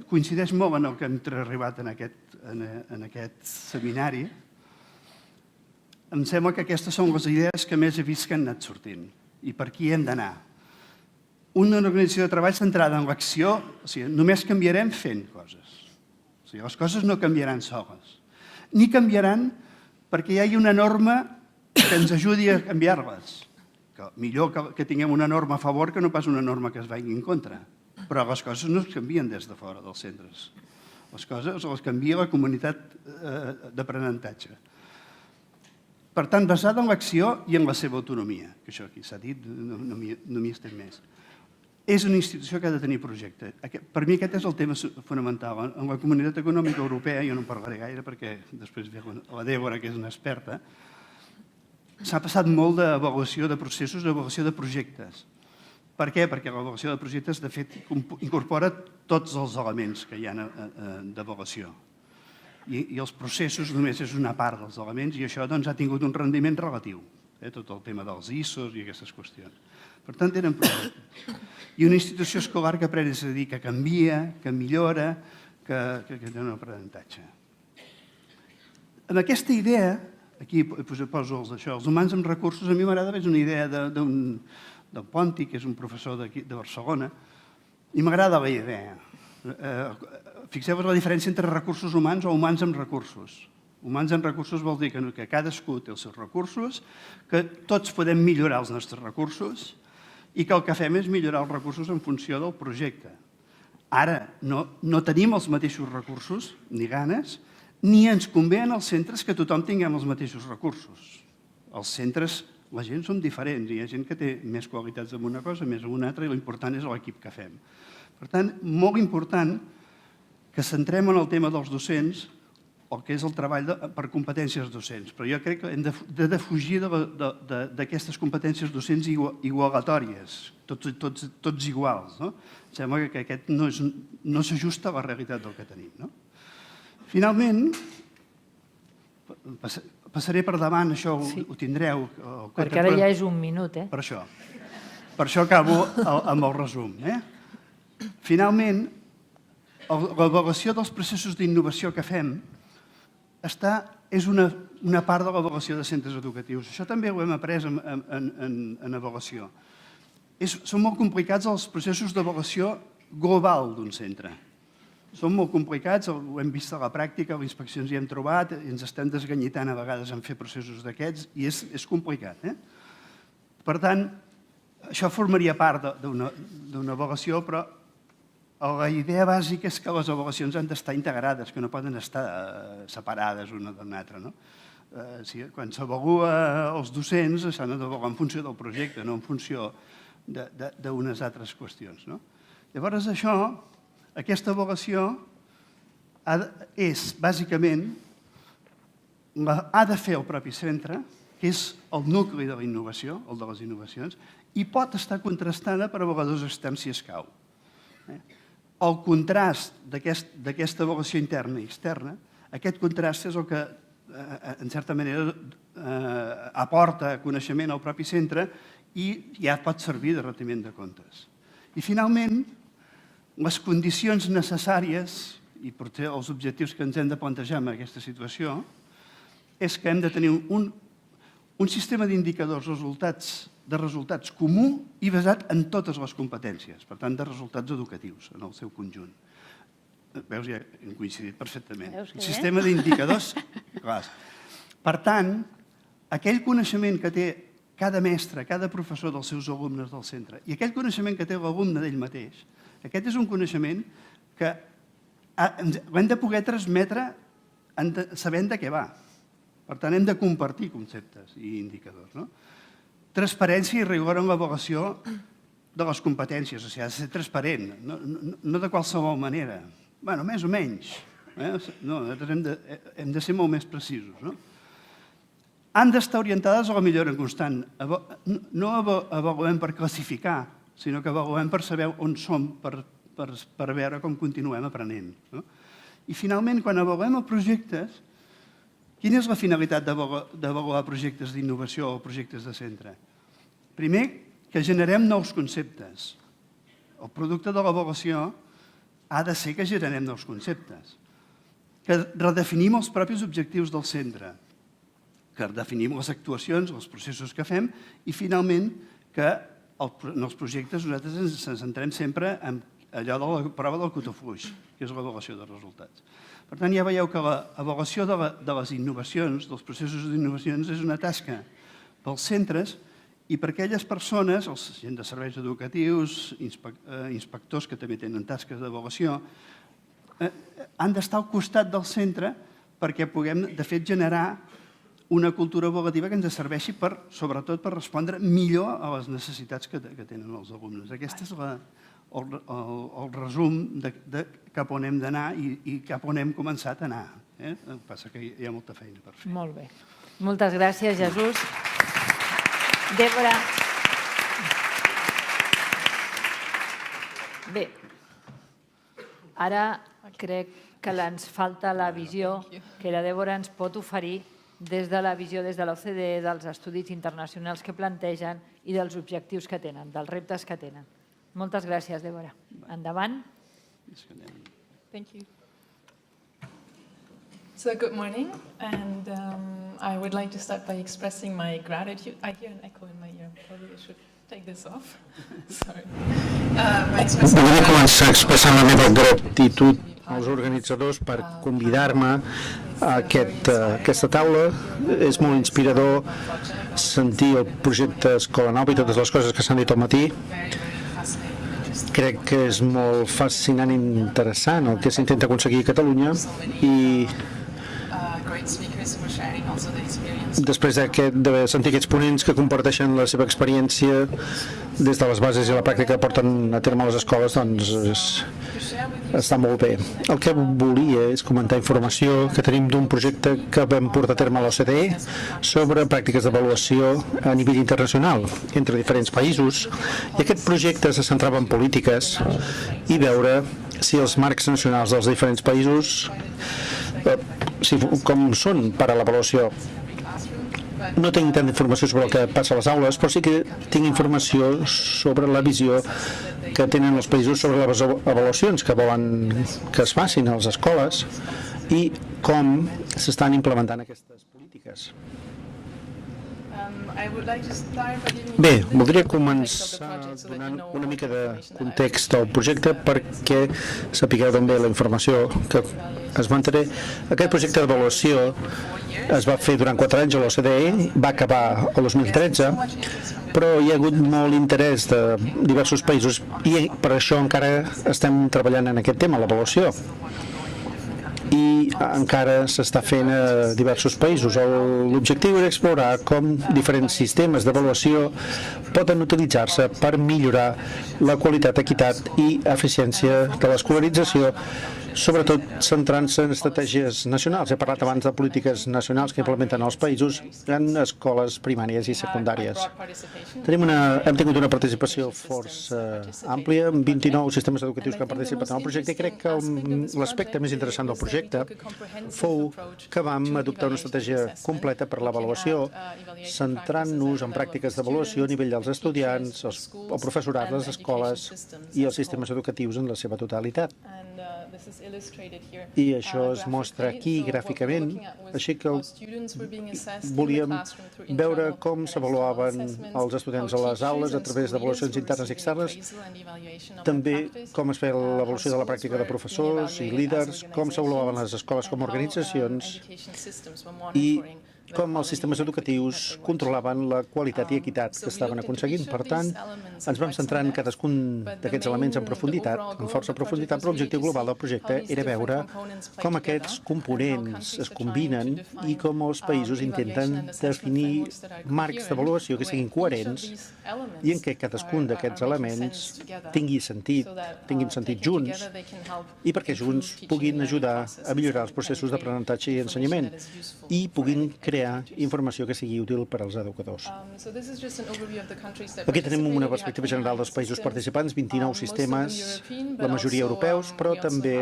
coincideix molt en el que hem arribat en aquest seminari, em sembla que aquestes són les idees que més he vist que han anat sortint i per aquí hem d'anar. Una organització de treball centrada en l'acció, o sigui, només canviarem fent coses. O sigui, les coses no canviaran soles. Ni canviaran perquè hi hagi una norma que ens ajudi a canviar-les. Millor que tinguem una norma a favor que no pas una norma que es vagi en contra. Però les coses no es canvien des de fora dels centres. Les coses les canvia la comunitat d'aprenentatge. Per tant, basada en l'acció i en la seva autonomia, que això aquí s'ha dit, no m'hi estem més. És una institució que ha de tenir projecte. Per mi aquest és el tema fonamental. En la Comunitat Econòmica Europea, jo no en parlaré gaire perquè després ve la Débora, que és una experta, s'ha passat molt d'avaluació de processos, d'avaluació de projectes. Per què? Perquè l'avaluació de projectes, de fet, incorpora tots els elements que hi ha d'avaluació. I els processos només és una part dels elements i això ha tingut un rendiment relatiu. Tot el tema dels ISOs i aquestes qüestions. Per tant, tenen projectes. I una institució escolar que aprèn a dir que canvia, que millora, que té un aprenentatge. amb aquesta idea, aquí poso els humans amb recursos, a mi m'agrada més una idea d'un Ponti, que és un professor de Barcelona, i m'agrada la idea. Fixeu-vos la diferència entre recursos humans o humans amb recursos. Humans amb recursos vol dir que cadascú té els seus recursos, que tots podem millorar els nostres recursos i que el que fem és millorar els recursos en funció del projecte. Ara, no tenim els mateixos recursos, ni ganes, ni ens convé en els centres que tothom tinguem els mateixos recursos. Els centres, la gent som diferents, hi ha gent que té més qualitats en una cosa, més en una altra, i l'important és l'equip que fem. Per tant, molt important que centrem en el tema dels docents el que és el treball per competències docents. Però jo crec que hem de defugir d'aquestes competències docents igualatòries, tots iguals. Em sembla que aquest no s'ajusta a la realitat del que tenim. Finalment, passaré per davant, això ho tindreu. Perquè ara ja és un minut, eh? Per això. Per això acabo amb el resum. Finalment, l'avaluació dels processos d'innovació que fem és una part de l'avaluació de centres educatius. Això també ho hem après en avaluació. Són molt complicats els processos d'avaluació global d'un centre. Són molt complicats, ho hem vist a la pràctica, a les inspeccions hi hem trobat, ens estem desganyitant a vegades en fer processos d'aquests i és complicat. Per tant, això formaria part d'una avaluació, però la idea bàsica és que les avaluacions han d'estar integrades, que no poden estar separades una d'una altra. Quan s'avalua els docents s'han d'avaluar en funció del projecte, no en funció d'unes altres qüestions. Llavors aquesta avaluació és, bàsicament, ha de fer el propi centre, que és el nucli de la innovació, el de les innovacions, i pot estar contrastada per avaluadors externs si escau. El contrast d'aquesta avaluació interna i externa, aquest contrast és el que, en certa manera, aporta coneixement al propi centre i ja pot servir de retiment de comptes. I, finalment, les condicions necessàries, i potser els objectius que ens hem de plantejar en aquesta situació, és que hem de tenir un sistema d'indicadors de resultats comú i basat en totes les competències, per tant, de resultats educatius en el seu conjunt. Veus, ja hem coincidit perfectament. Un sistema d'indicadors clars. Per tant, aquell coneixement que té cada mestre, cada professor dels seus alumnes del centre i aquell coneixement que té l'alumne d'ell mateix, aquest és un coneixement que l'hem de poder transmetre sabent de què va. Per tant, hem de compartir conceptes i indicadors. Transparència i rigor en l'avaluació de les competències, o sigui, ha de ser transparent, no de qualsevol manera. Bé, més o menys. Nosaltres hem de ser molt més precisos. Han d'estar orientades a la millora constant. No avaluem per classificar, sinó que avaluem per saber on som, per veure com continuem aprenent. I, finalment, quan avaluem els projectes, quina és la finalitat d'avaluar projectes d'innovació o projectes de centre? Primer, que generem nous conceptes. El producte de l'avaluació ha de ser que generem nous conceptes, que redefinim els propis objectius del centre, que redefinim les actuacions, els processos que fem i, finalment, que en els projectes nosaltres ens centrem sempre en allò de la prova del cotó fluix, que és l'avaluació de resultats. Per tant, ja veieu que l'avaluació de les innovacions, dels processos d'innovacions, és una tasca pels centres i per aquelles persones, els gent de serveis educatius, inspectors que també tenen tasques d'avaluació, han d'estar al costat del centre perquè puguem, de fet, generar una cultura avaluativa que ens serveixi sobretot per respondre millor a les necessitats que tenen els alumnes. Aquest és el resum de cap on hem d'anar i cap on hem començat a anar. El que passa que hi ha molta feina per fer. Molt bé. Moltes gràcies, Jesús. Débora. Bé, ara crec que ens falta la visió que la Débora ens pot oferir des de la visió des de l'OCDE, dels estudis internacionals que plantegen i dels objectius que tenen, dels reptes que tenen. Moltes gràcies, Débora. Endavant. Thank you. So good morning, and I would like to start by expressing my gratitude. I hear an echo in my ear. Probably I should take this off. Sorry. Volia començar expressant la meva gratitud als organitzadors per convidar-me a aquesta taula. És molt inspirador sentir el projecte Escola Nova i totes les coses que s'han dit al matí. Crec que és molt fascinant i interessant el que s'intenta aconseguir a Catalunya i després de sentir aquests ponents que comparteixen la seva experiència des de les bases i la pràctica que porten a terme a les escoles, doncs està molt bé. El que volia és comentar informació que tenim d'un projecte que vam portar a terme a l'OCDE sobre pràctiques d'avaluació a nivell internacional entre diferents països, i aquest projecte se centrava en polítiques i veure si els marcs nacionals dels diferents països com són per a l'avaluació. No tinc tanta informació sobre el que passa a les aules, però sí que tinc informació sobre la visió que tenen els països sobre les avaluacions que volen que es facin a les escoles i com s'estan implementant aquestes polítiques. Bé, voldria començar donant una mica de context al projecte perquè sapigueu d'on ve la informació que es va entrar. Aquest projecte d'avaluació es va fer durant 4 anys a l'OCDE, va acabar el 2013, però hi ha hagut molt interès de diversos països i per això encara estem treballant en aquest tema, l'avaluació. I encara s'està fent a diversos països. L'objectiu era explorar com diferents sistemes d'avaluació poden utilitzar-se per millorar la qualitat, equitat i eficiència de l'escolarització, sobretot centrant-se en estratègies nacionals. He parlat abans de polítiques nacionals que implementen els països en escoles primàries i secundàries. Hem tingut una participació força àmplia, amb 29 sistemes educatius que han participat en el projecte, i crec que l'aspecte més interessant del projecte fou que vam adoptar una estratègia completa per l'avaluació, centrant-nos en pràctiques d'avaluació a nivell dels estudiants, el professorat, les escoles i els sistemes educatius en la seva totalitat. I això es mostra aquí gràficament, així que volíem veure com s'avaluaven els estudiants a les aules a través d'avaluacions internes i externes, també com es feia l'avaluació de la pràctica de professors i líders, com s'avaluaven les escoles com a organitzacions i com els sistemes educatius controlaven la qualitat i equitat que estaven aconseguint. Per tant, ens vam centrar en cadascun d'aquests elements en profunditat, amb força profunditat, però l'objectiu global del projecte era veure com aquests components es combinen i com els països intenten definir marcs d'avaluació que siguin coherents i en què cadascun d'aquests elements tinguin sentit junts i perquè junts puguin ajudar a millorar els processos d'aprenentatge i ensenyament i puguin crear informació que sigui útil per als educadors. Aquí tenim una perspectiva general dels països participants, 29 sistemes, la majoria europeus, però també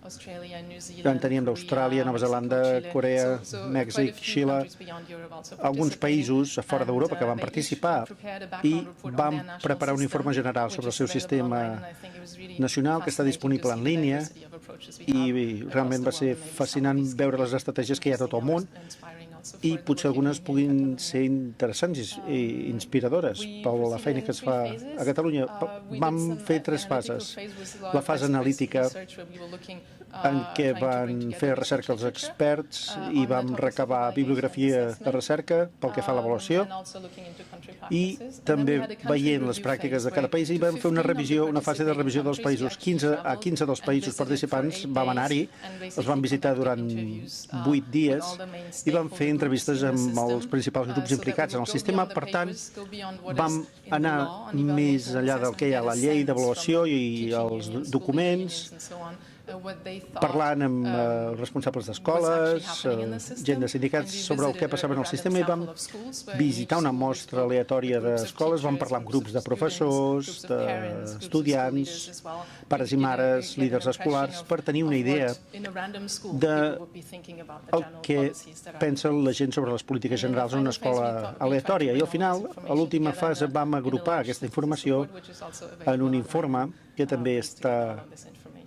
en teníem d'Austràlia, Nova Zelanda, Corea, Mèxic, Xile, alguns països a fora d'Europa que van participar i vam preparar un informe general sobre el seu sistema nacional que està disponible en línia i realment va ser fascinant veure les estratègies que hi ha a tot el món i potser algunes puguin ser interessants i inspiradores per la feina que es fa a Catalunya. Vam fer 3 fases. La fase analítica, en què van fer recerca els experts i vam recabar bibliografia de recerca pel que fa a l'avaluació i també veient les pràctiques de cada país i vam fer una fase de revisió dels països. 15 dels països participants vam anar-hi, els vam visitar durant 8 dies i vam fer entrevistes amb els principals grups implicats en el sistema. Per tant, vam anar més enllà del que hi ha a la llei d'avaluació i els documents, parlant amb responsables d'escoles, gent de sindicats sobre el que passava en el sistema i vam visitar una mostra aleatòria d'escoles, vam parlar amb grups de professors, d'estudiants, pares i mares, líders escolars, per tenir una idea del que pensa la gent sobre les polítiques generals en una escola aleatòria. I al final, a l'última fase, vam agrupar aquesta informació en un informe que també està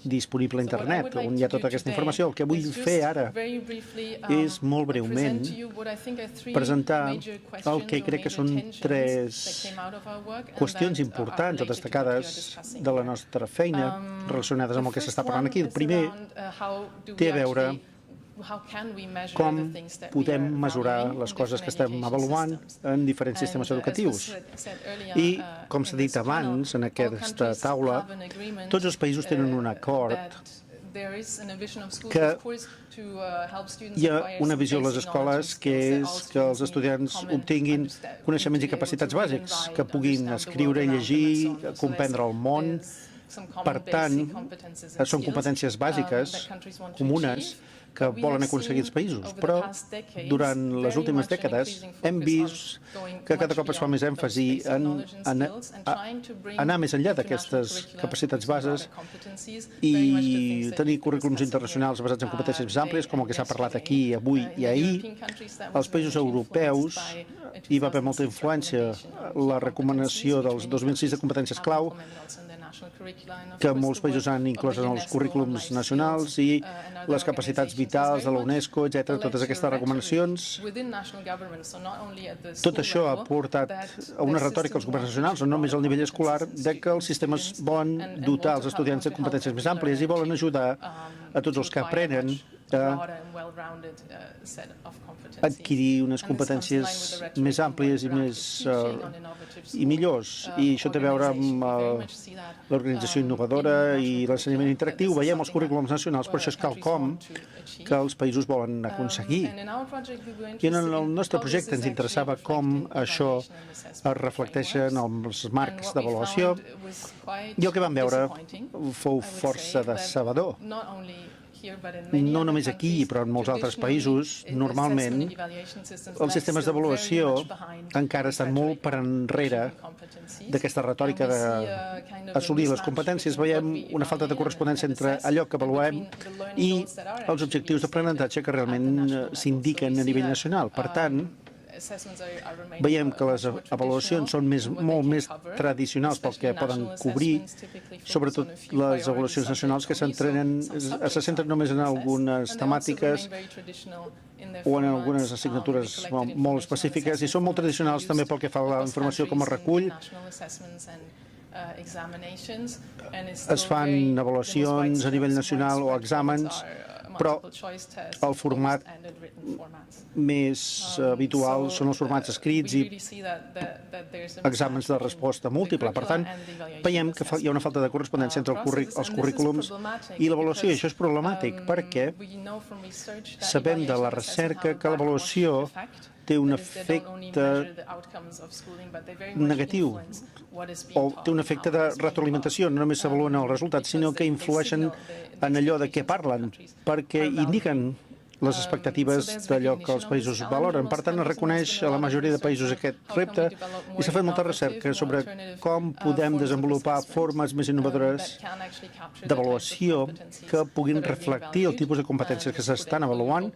disponible a internet, on hi ha tota aquesta informació. El que vull fer ara és, molt breument, presentar el que crec que són 3 qüestions importants o destacades de la nostra feina relacionades amb el que s'està parlant aquí. El primer té a veure com podem mesurar les coses que estem avaluant en diferents sistemes educatius. I, com s'ha dit abans, en aquesta taula, tots els països tenen un acord que hi ha una visió a les escoles que és que els estudiants obtinguin coneixements i capacitats bàsics, que puguin escriure, llegir, comprendre el món. Per tant, són competències bàsiques, comunes, que volen aconseguir els països. Però durant les últimes dècades hem vist que cada cop es fa més èmfasi en anar més enllà d'aquestes capacitats bases i tenir currículums internacionals basats en competències més àmplies, com el que s'ha parlat aquí avui i ahir. Als països europeus hi va haver molta influència la recomanació dels 2006 de competències clau, que molts països han inclòs en els currículums nacionals, i les capacitats vitals de la UNESCO, etc. Totes aquestes recomanacions. Tot això ha portat a una retòrica als governs nacionals, no només al nivell escolar, de que els sistemes volen dotar els estudiants de competències més àmplies i volen ajudar a tots els que aprenen a adquirir unes competències més àmplies i millors. I això té a veure amb l'organització innovadora i l'ensenyament interactiu. Veiem els currículums nacionals, però això és quelcom que els països volen aconseguir. I en el nostre projecte ens interessava com això es reflecteix en els marcs d'avaluació. I el que vam veure fou força decebedor. No només aquí, però en molts altres països, normalment, els sistemes d'avaluació encara estan molt per enrere d'aquesta retòrica d'assolir les competències. Veiem una falta de correspondència entre allò que avaluem i els objectius d'aprenentatge que realment s'indiquen a nivell nacional. Per tant, veiem que les avaluacions són molt més tradicionals pel que poden cobrir, sobretot les avaluacions nacionals que se centren només en algunes temàtiques o en algunes assignatures molt específiques, i són molt tradicionals també pel que fa a la informació com es recull. Es fan avaluacions a nivell nacional o exàmens, però el format més habitual són els formats escrits i exàmens de resposta múltiple. Per tant, veiem que hi ha una falta de correspondència entre els currículums i l'avaluació, i això és problemàtic perquè sabem de la recerca que l'avaluació té un efecte negatiu o té un efecte de retroalimentació. No només s'avaluen els resultats, sinó que influeixen en allò de què parlen, perquè indiquen les expectatives d'allò que els països valoren. Per tant, es reconeix a la majoria de països aquest repte i s'ha fet molta recerca sobre com podem desenvolupar formes més innovadores d'avaluació que puguin reflectir el tipus de competències que s'estan avaluant,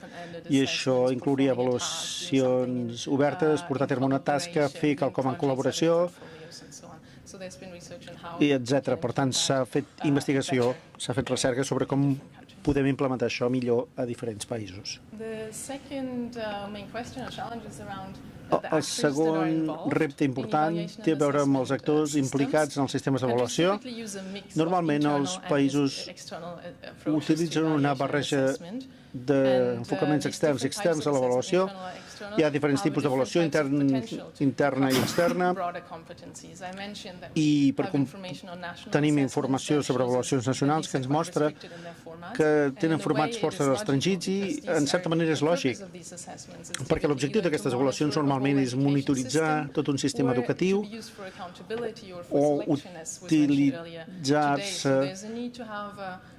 i això inclouria avaluacions obertes, portar a terme una tasca, fer quelcom en col·laboració, i etc. Per tant, s'ha fet investigació, s'ha fet recerca sobre com podem implementar això millor a diferents països. El segon repte important té a veure amb els actors implicats en els sistemes d'avaluació. Normalment els països utilitzen una barreja d'enfocaments externs i externs a l'avaluació. Hi ha diferents tipus d'avaluació, interna i externa, i tenim informació sobre avaluacions nacionals que ens mostra que tenen formats força restringits, i en certa manera és lògic, perquè l'objectiu d'aquestes avaluacions normalment és monitoritzar tot un sistema educatiu o utilitzar-se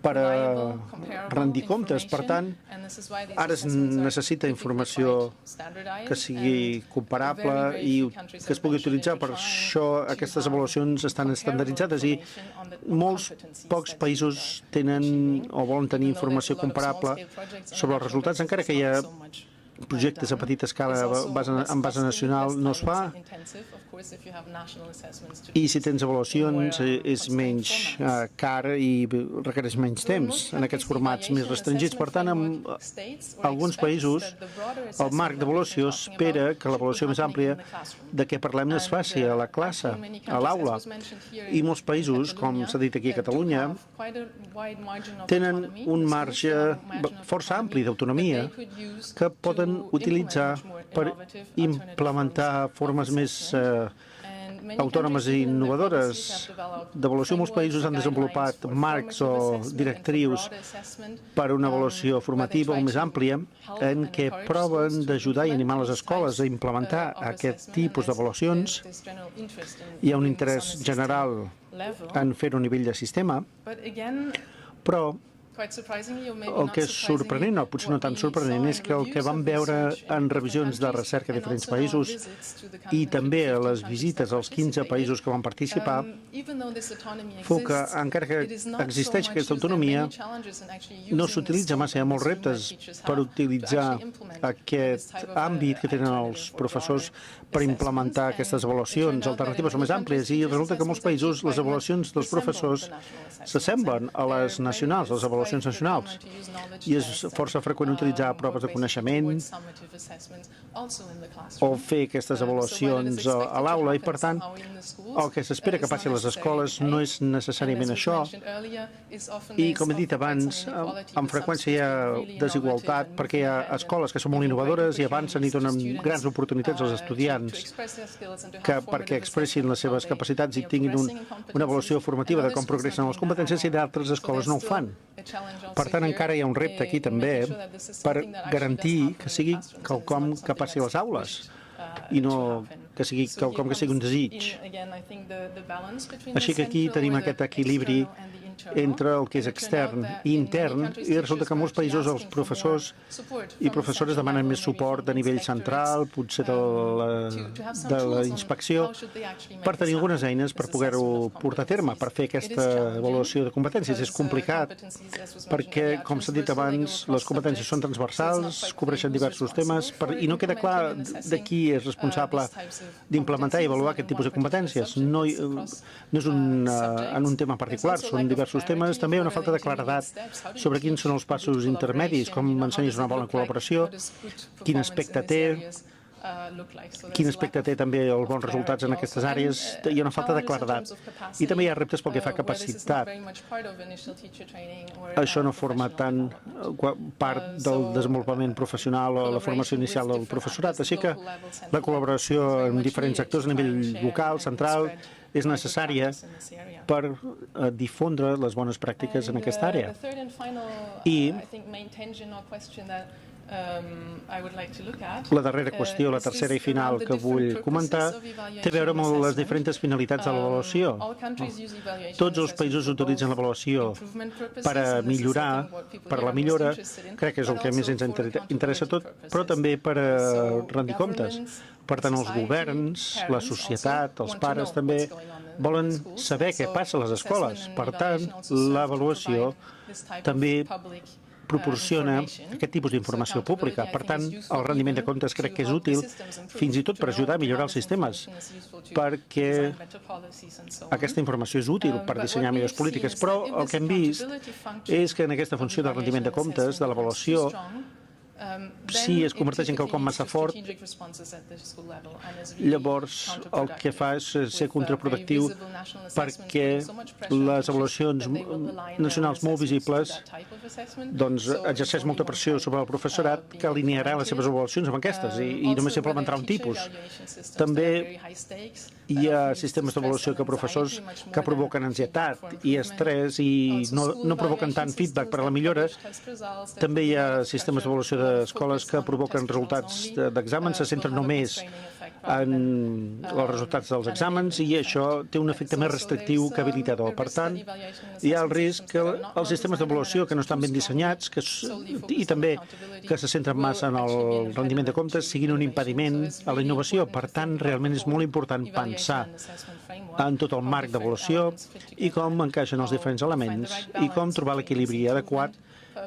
per rendir comptes. Per tant, ara es necessita informació que sigui comparable i que es pugui utilitzar. Per això aquestes avaluacions estan estandarditzades, i pocs països tenen o volen tenir informació comparable sobre els resultats, encara que hi ha projectes a petita escala en base nacional no es fa, i si tens avaluacions és menys car i requereix menys temps en aquests formats més restringits. Per tant, en alguns països el marc d'avaluació espera que l'avaluació més àmplia de què parlem es faci a la classe, a l'aula. I molts països, com s'ha dit aquí a Catalunya, tenen un marge força ampli d'autonomia que poden utilitzar per implementar formes més autònomes i innovadores d'avaluació. Molts països han desenvolupat marcs o directrius per a una avaluació formativa o més àmplia en què proven d'ajudar i animar les escoles a implementar aquest tipus d'avaluacions. Hi ha un interès general en fer-ho a nivell de sistema, però el que és sorprenent, o potser no tan sorprenent, és que el que vam veure en revisions de recerca a diferents països i també a les visites als 15 països que van participar fou que, encara que existeix aquesta autonomia, no s'utilitza massa. Hi ha molts reptes per utilitzar aquest àmbit que tenen els professors per implementar aquestes avaluacions alternatives o més àmplies, i resulta que en molts països les avaluacions dels professors s'assemblen a les nacionals, a les avaluacions nacionals, i és força freqüent utilitzar proves de coneixement o fer aquestes avaluacions a l'aula, i per tant el que s'espera que passi a les escoles no és necessàriament això, i com he dit abans, amb freqüència hi ha desigualtat perquè hi ha escoles que són molt innovadores i avancen i donen grans oportunitats als estudiants perquè expressin les seves capacitats i tinguin una avaluació formativa de com progressen les competències, i d'altres escoles no ho fan. Per tant, encara hi ha un repte aquí també per garantir que sigui quelcom que passi a les aules i no que sigui quelcom que sigui un desig. Així que aquí tenim aquest equilibri entre el que és extern i intern, i resulta que en molts països els professors i professores demanen més suport a nivell central, potser de la inspecció, per tenir algunes eines per poder-ho portar a terme, per fer aquesta avaluació de competències. És complicat perquè, com s'ha dit abans, les competències són transversals, cobreixen diversos temes i no queda clar de qui és responsable d'implementar i avaluar aquest tipus de competències. No és en un tema particular, són diversos temes. També hi ha una falta de claredat sobre quins són els passos intermedis, com ensenyes una bona col·laboració, quin aspecte té també els bons resultats en aquestes àrees. Hi ha una falta de claredat. I també hi ha reptes pel que fa a capacitat. Això no forma tant part del desenvolupament professional o la formació inicial del professorat. Així que la col·laboració amb diferents actors a nivell local, central, és necessària per difondre les bones pràctiques en aquesta àrea. I la darrera qüestió, la tercera i final que vull comentar, té a veure amb les diferents finalitats de l'avaluació. Tots els països utilitzen l'avaluació per a millorar, per a la millora, crec que és el que més ens interessa tot, però també per a rendir comptes. Per tant, els governs, la societat, els pares també volen saber què passa a les escoles. Per tant, l'avaluació també proporciona aquest tipus d'informació pública. Per tant, el rendiment de comptes crec que és útil fins i tot per ajudar a millorar els sistemes, perquè aquesta informació és útil per dissenyar millors polítiques. Però el que hem vist és que en aquesta funció del rendiment de comptes, de l'avaluació, si es converteix en quelcom massa fort, llavors el que fa és ser contraproductiu, perquè les avaluacions nacionals molt visibles exerceix molta pressió sobre el professorat, que alinearà les seves avaluacions amb aquestes i només implementarà un tipus. També hi ha sistemes d'avaluació que professors que provoquen ansietat i estrès i no provoquen tant feedback per a la millora. També hi ha sistemes d'avaluació d'escoles que provoquen resultats d'exàmens, se centren només en els resultats dels exàmens, i això té un efecte més restrictiu que habilitador. Per tant, hi ha el risc que els sistemes d'avaluació que no estan ben dissenyats i també que se centren massa en el rendiment de comptes siguin un impediment a la innovació. Per tant, realment és molt important pensar en tot el marc d'avaluació i com encaixen els diferents elements i com trobar l'equilibri adequat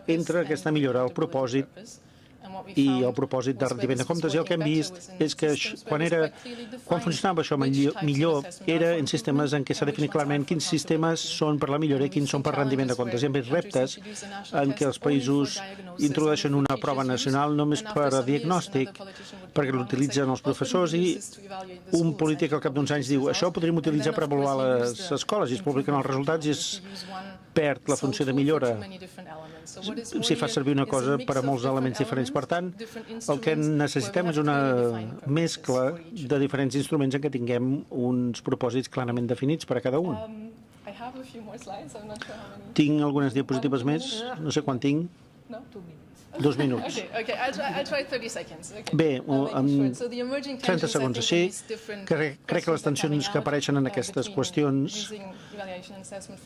entre aquesta millora, el propòsit i el propòsit de rendiment de comptes. I el que hem vist és que quan funcionava això millor era en sistemes en què s'ha definit clarament quins sistemes són per la millora i quins són per rendiment de comptes. I hem vist reptes en què els països introdueixen una prova nacional només per a diagnòstic, perquè l'utilitzen els professors i un polític al cap d'uns anys diu això ho podríem utilitzar per avaluar les escoles i es publiquen els resultats i es perd la funció de millora si fa servir una cosa per a molts elements diferents. Per tant, el que necessitem és una mescla de diferents instruments en què tinguem uns propòsits clarament definits per a cada un. Tinc algunes diapositives més, no sé quan tinc. 2 minuts. Bé, amb 30 segons així, crec que les tensions que apareixen en aquestes qüestions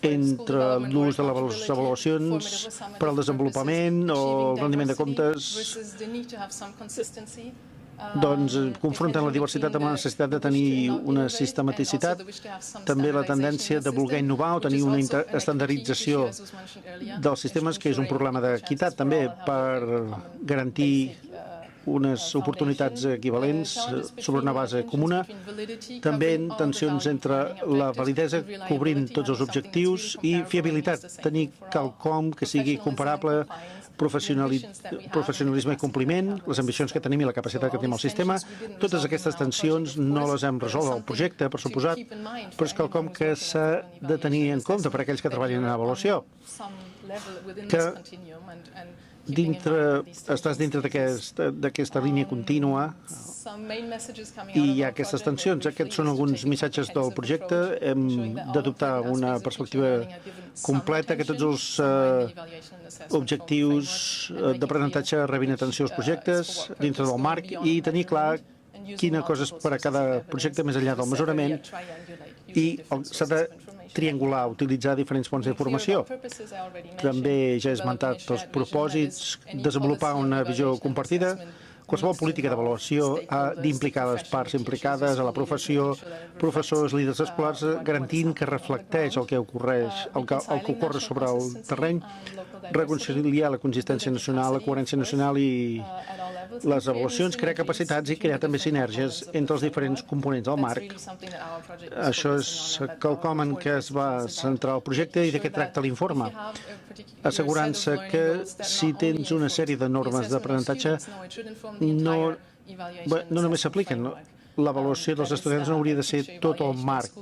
entre l'ús de les avaluacions per al desenvolupament o el rendiment de comptes doncs confronten la diversitat amb la necessitat de tenir una sistematicitat, també la tendència de voler innovar o tenir una estandardització dels sistemes, que és un problema d'equitat també, per garantir unes oportunitats equivalents sobre una base comuna. També tensions entre la validesa cobrint tots els objectius i fiabilitat, tenir quelcom que sigui comparable, professionalisme i compliment, les ambicions que tenim i la capacitat que tenim al sistema. Totes aquestes tensions no les hem resolt al projecte, per suposat, però és quelcom que s'ha de tenir en compte per a aquells que treballen en avaluació, que estàs dintre d'aquesta línia contínua i hi ha aquestes tensions. Aquests són alguns missatges del projecte. Hem d'adoptar una perspectiva completa, que tots els objectius d'aprenentatge rebin atenció als projectes dintre del marc i tenir clar quina cosa és per a cada projecte més enllà del mesurament i s'ha de triangular, utilitzar diferents fonts d'informació. També ja he esmentat els propòsits, desenvolupar una visió compartida. Qualsevol política d'avaluació ha d'implicar les parts implicades a la professió, professors, líders escolars, garantint que reflecteix el que ocorre sobre el terreny, reconciliar la consistència nacional, la coherència nacional i les avaluacions, crear capacitats i crear també sinergies entre els diferents components del marc. Això és quelcom en què es va centrar el projecte i de què tracta l'informe, assegurant-se que si tens una sèrie de normes d'aprenentatge no només s'apliquen. L'avaluació dels estudiants no hauria de ser tot el marc,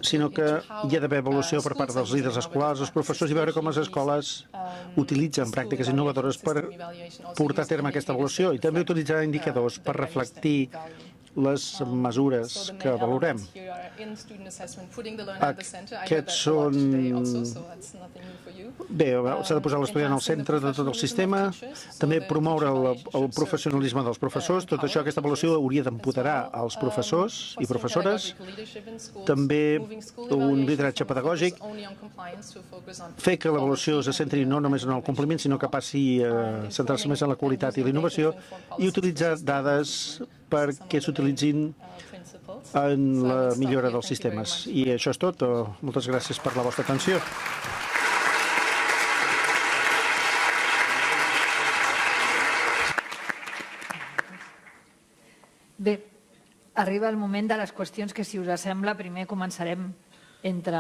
sinó que hi ha d'haver avaluació per part dels líders escolars, els professors, i veure com les escoles utilitzen pràctiques innovadores per portar a terme aquesta avaluació i també utilitzar indicadors per reflectir les mesures que valorem. Aquests són... Bé, s'ha de posar l'estudiant al centre de tot el sistema, també promoure el professionalisme dels professors. Tot això, aquesta avaluació hauria d'empoderar els professors i professores, també un lideratge pedagògic, fer que l'avaluació se centri no només en el compliment, sinó que passi a centrar-se més en la qualitat i la innovació i utilitzar dades perquè s'utilitzin en la millora dels sistemes. I això és tot. Moltes gràcies per la vostra atenció. Bé, arriba el moment de les qüestions que, si us sembla, primer començarem entre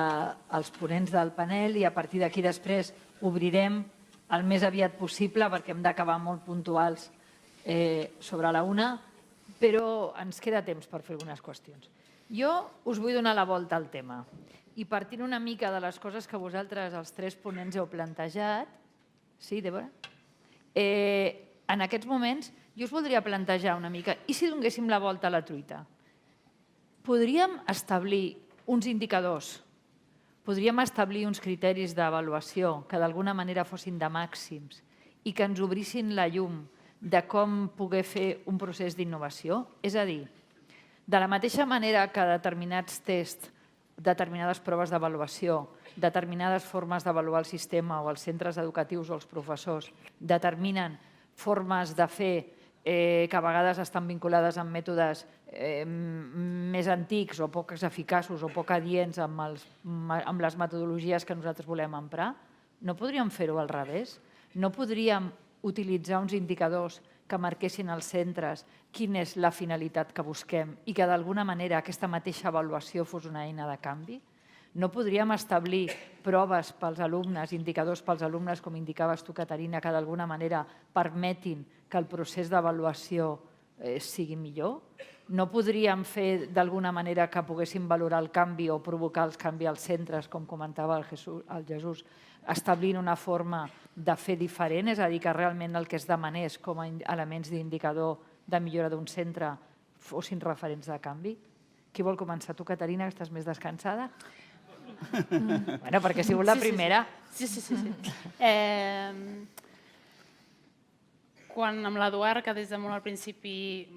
els ponents del panel i a partir d'aquí després obrirem el més aviat possible perquè hem d'acabar molt puntuals sobre la una, però ens queda temps per fer algunes qüestions. Jo us vull donar la volta al tema i partint una mica de les coses que vosaltres, els tres ponents, heu plantejat. Sí, Débora? En aquests moments jo us voldria plantejar una mica, i si donéssim la volta a la truita? Podríem establir uns indicadors, podríem establir uns criteris d'avaluació que d'alguna manera fossin de màxims i que ens obrissin la llum de com poder fer un procés d'innovació? És a dir, de la mateixa manera que determinats tests, determinades proves d'avaluació, determinades formes d'avaluar el sistema o els centres educatius o els professors determinen formes de fer que a vegades estan vinculades amb mètodes més antics o poc eficaços o poc adients amb les metodologies que nosaltres volem emprar, no podríem fer-ho al revés? No podríem utilitzar uns indicadors que marquessin als centres quina és la finalitat que busquem i que d'alguna manera aquesta mateixa avaluació fos una eina de canvi? No podríem establir proves pels alumnes, indicadors pels alumnes, com indicaves tu, Caterina, que d'alguna manera permetin que el procés d'avaluació sigui millor? No podríem fer d'alguna manera que poguéssim valorar el canvi o provocar els canvis als centres, com comentava el Jesús, establint una forma de fer diferent? És a dir, que realment el que es demanés com a elements d'indicador de millora d'un centre fossin referents de canvi? Qui vol començar? Tu, Caterina, que estàs més descansada? Bueno, perquè ha sigut la primera. Sí. Quan amb l'Eduard, que des de molt al principi,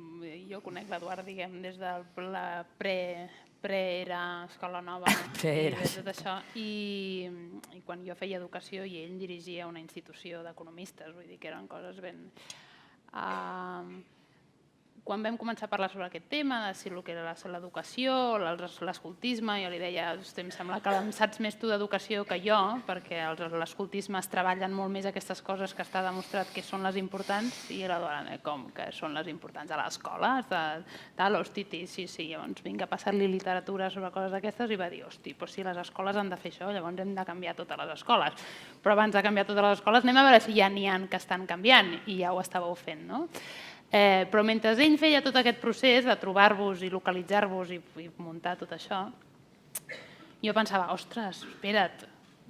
jo conec l'Eduard, diguem, des de la pre-era Escola Nova, i tot això, i quan jo feia educació i ell dirigia una institució d'economistes, vull dir que eren coses ben... Quan vam començar a parlar sobre aquest tema, de si el que era l'educació, l'escoltisme, jo li deia, em sembla que en saps més tu d'educació que jo, perquè l'escoltisme es treballen molt més aquestes coses que està demostrat que són les importants, i la dona, com que són les importants a l'escola? Hosti, sí, llavors vinc a passar-li literatura sobre coses d'aquestes i va dir, hosti, si les escoles han de fer això, llavors hem de canviar totes les escoles. Però abans de canviar totes les escoles anem a veure si ja n'hi ha que estan canviant, i ja ho estàveu fent, no? Però mentre ell feia tot aquest procés de trobar-vos i localitzar-vos i muntar tot això, jo pensava, ostres, espera't,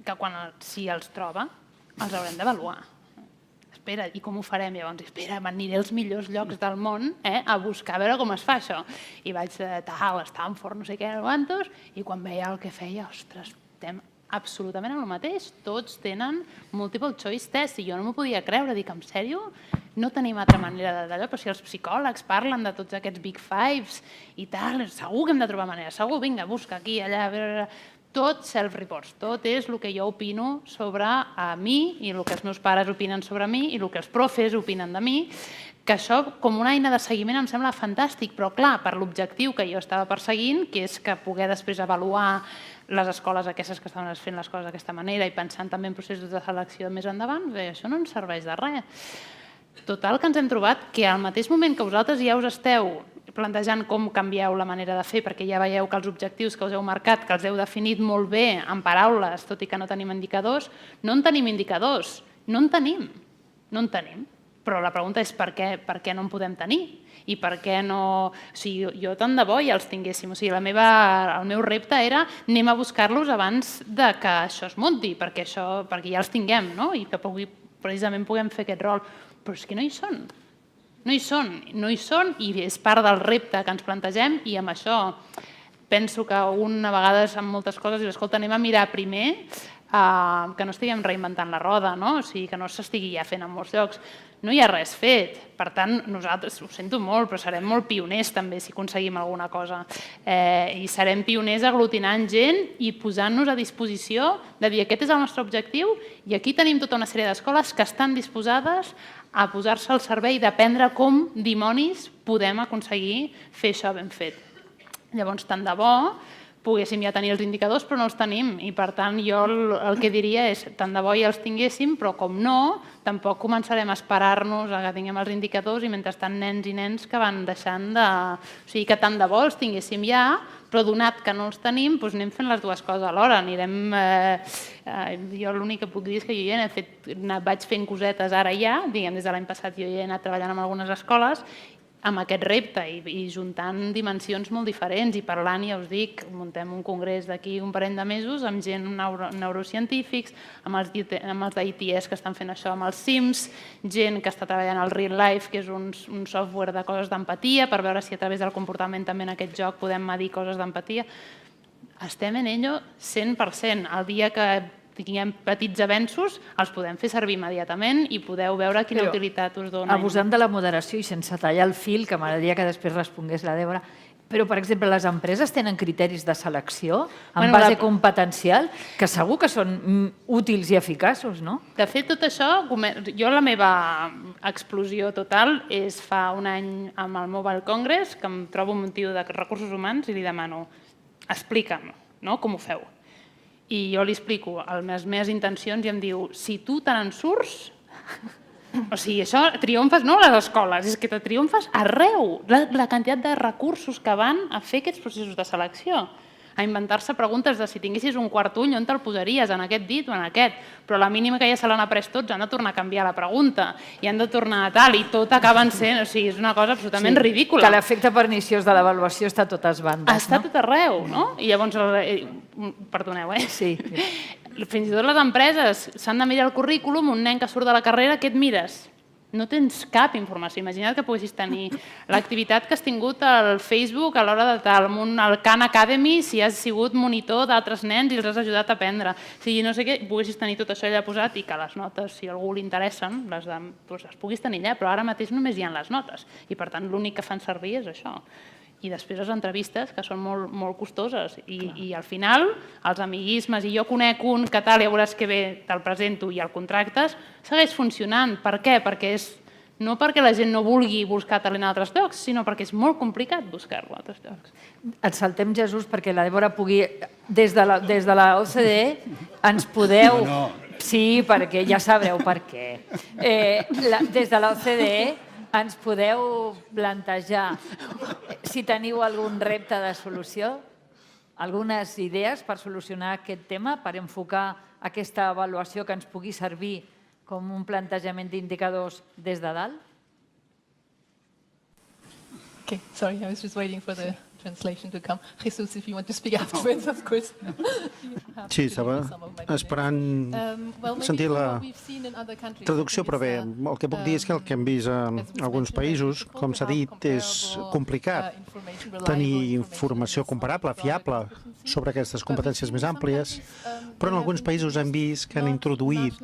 que si els troba, els haurem d'avaluar. Espera, i com ho farem? Llavors, espera, m'aniré als millors llocs del món a buscar a veure com es fa això. I vaig estar a Stanford, no sé què, i quan veia el que feia, ostres, estem absolutament en el mateix. Tots tenen multiple choice test i jo no m'ho podia creure. Dic, en sèrio? No tenim altra manera d'allò, però si els psicòlegs parlen de tots aquests big fives i tal, segur que hem de trobar manera, segur, vinga, busca aquí, allà, a veure... Tot self-reports, tot és el que jo opino sobre mi i el que els meus pares opinen sobre mi i el que els profes opinen de mi, que això com una eina de seguiment em sembla fantàstic, però clar, per l'objectiu que jo estava perseguint, que és que poder després avaluar les escoles aquestes que estaven fent les coses d'aquesta manera i pensant també en processos de selecció més endavant, això no ens serveix de res. Total, que ens hem trobat que al mateix moment que vosaltres ja us esteu plantejant com canvieu la manera de fer, perquè ja veieu que els objectius que us heu marcat, que els heu definit molt bé en paraules, tot i que no tenim indicadors, no en tenim indicadors, no en tenim. Però la pregunta és per què no en podem tenir? I per què no... O sigui, jo tant de bo ja els tinguéssim. O sigui, el meu repte era anem a buscar-los abans que això es munti, perquè ja els tinguem, no? I que precisament puguem fer aquest rol. Però és que no hi són. No hi són i és part del repte que ens plantegem i amb això penso que a vegades en moltes coses dius, escolta, anem a mirar primer que no estiguem reinventant la roda, no? O sigui, que no s'estigui ja fent en molts llocs. No hi ha res fet. Per tant, nosaltres, ho sento molt, però serem molt pioners també si aconseguim alguna cosa. I serem pioners aglutinant gent i posant-nos a disposició de dir aquest és el nostre objectiu i aquí tenim tota una sèrie d'escoles que estan disposades a posar-se al servei d'aprendre com dimonis podem aconseguir fer això ben fet. Llavors, tant de bo poguéssim ja tenir els indicadors, però no els tenim. I, per tant, jo el que diria és tant de bo ja els tinguéssim, però com no, tampoc començarem a esperar-nos a que tinguem els indicadors i mentrestant nens i nens que van deixant de... O sigui, que tant de bo els tinguéssim ja, però donat que no els tenim, doncs anem fent les dues coses alhora. Jo l'únic que puc dir és que jo ja vaig fent cosetes ara ja, diguem, des de l'any passat jo ja he anat treballant en algunes escoles amb aquest repte i juntant dimensions molt diferents i parlant, ja us dic, muntem un congrés d'aquí un parell de mesos amb gent neurocientífics, amb els d'ITS que estan fent això amb els SIMS, gent que està treballant al Real Life, que és un software de coses d'empatia, per veure si a través del comportament també en aquest joc podem medir coses d'empatia. Estem en ello 100%. El dia que tinguem petits avenços, els podem fer servir immediatament i podeu veure quina utilitat us dona. Abusant de la moderació i sense tallar el fil, que m'agradaria que després respongués la Débora, però, per exemple, les empreses tenen criteris de selecció en base competencial que segur que són útils i eficaços, no? De fet, tot això, jo la meva explosió total és fa un any amb el Mobile Congress, que em trobo un tio de recursos humans i li demano, explica'm, com ho feu? I jo li explico les meves intencions i em diu, si tu te n'en surts, O sigui, això triomfes no a les escoles, és que te triomfes arreu. La quantitat de recursos que van a fer aquests processos de selecció, a inventar-se preguntes de si tinguessis un quart ull, on te'l posaries, en aquest dit o en aquest, però la mínima que ja se l'han après tots, han de tornar a canviar la pregunta i han de tornar a tal, i tot acaben sent, o sigui, és una cosa absolutament ridícula. Que l'efecte perniciós de l'avaluació està a totes bandes. Està a tot arreu, no? I llavors, perdoneu, Sí. fins i tot les empreses s'han de mirar el currículum, un nen que surt de la carrera, què et mires? No tens cap informació. Imagina't que poguessis tenir l'activitat que has tingut al Facebook a l'hora de tal, al Khan Academy, si has sigut monitor d'altres nens i els has ajudat a aprendre. Si no sé què, poguessis tenir tot això allà posat i que les notes, si a algú li interessen, les puguis tenir allà, però ara mateix només hi ha les notes i per tant l'únic que fan servir és això. I després les entrevistes, que són molt costoses. I al final, els amiguismes, i jo conec un que tal, ja veuràs que bé, te'l presento, i el contractes, segueix funcionant. Per què? Perquè no perquè la gent no vulgui buscar talent a altres llocs, sinó perquè és molt complicat buscar-lo a altres llocs. Et saltem, Jesús, perquè la Débora pugui... Des de la OCDE ens podeu... Sí, perquè ja sabreu per què. Des de la OCDE ens podeu plantejar si teniu algun repte de solució, algunes idees per solucionar aquest tema, per enfocar aquesta avaluació que ens pugui servir com un plantejament d'indicadors des de dalt? Okay, sorry, I was just waiting for the translation to come. Jesus, if you want to speak afterwards, of course. Sí, estava esperant sentir la traducció, però bé, el que puc dir és que el que hem vist a alguns països, com s'ha dit, és complicat tenir informació comparable, fiable, sobre aquestes competències més àmplies, però en alguns països hem vist que han introduït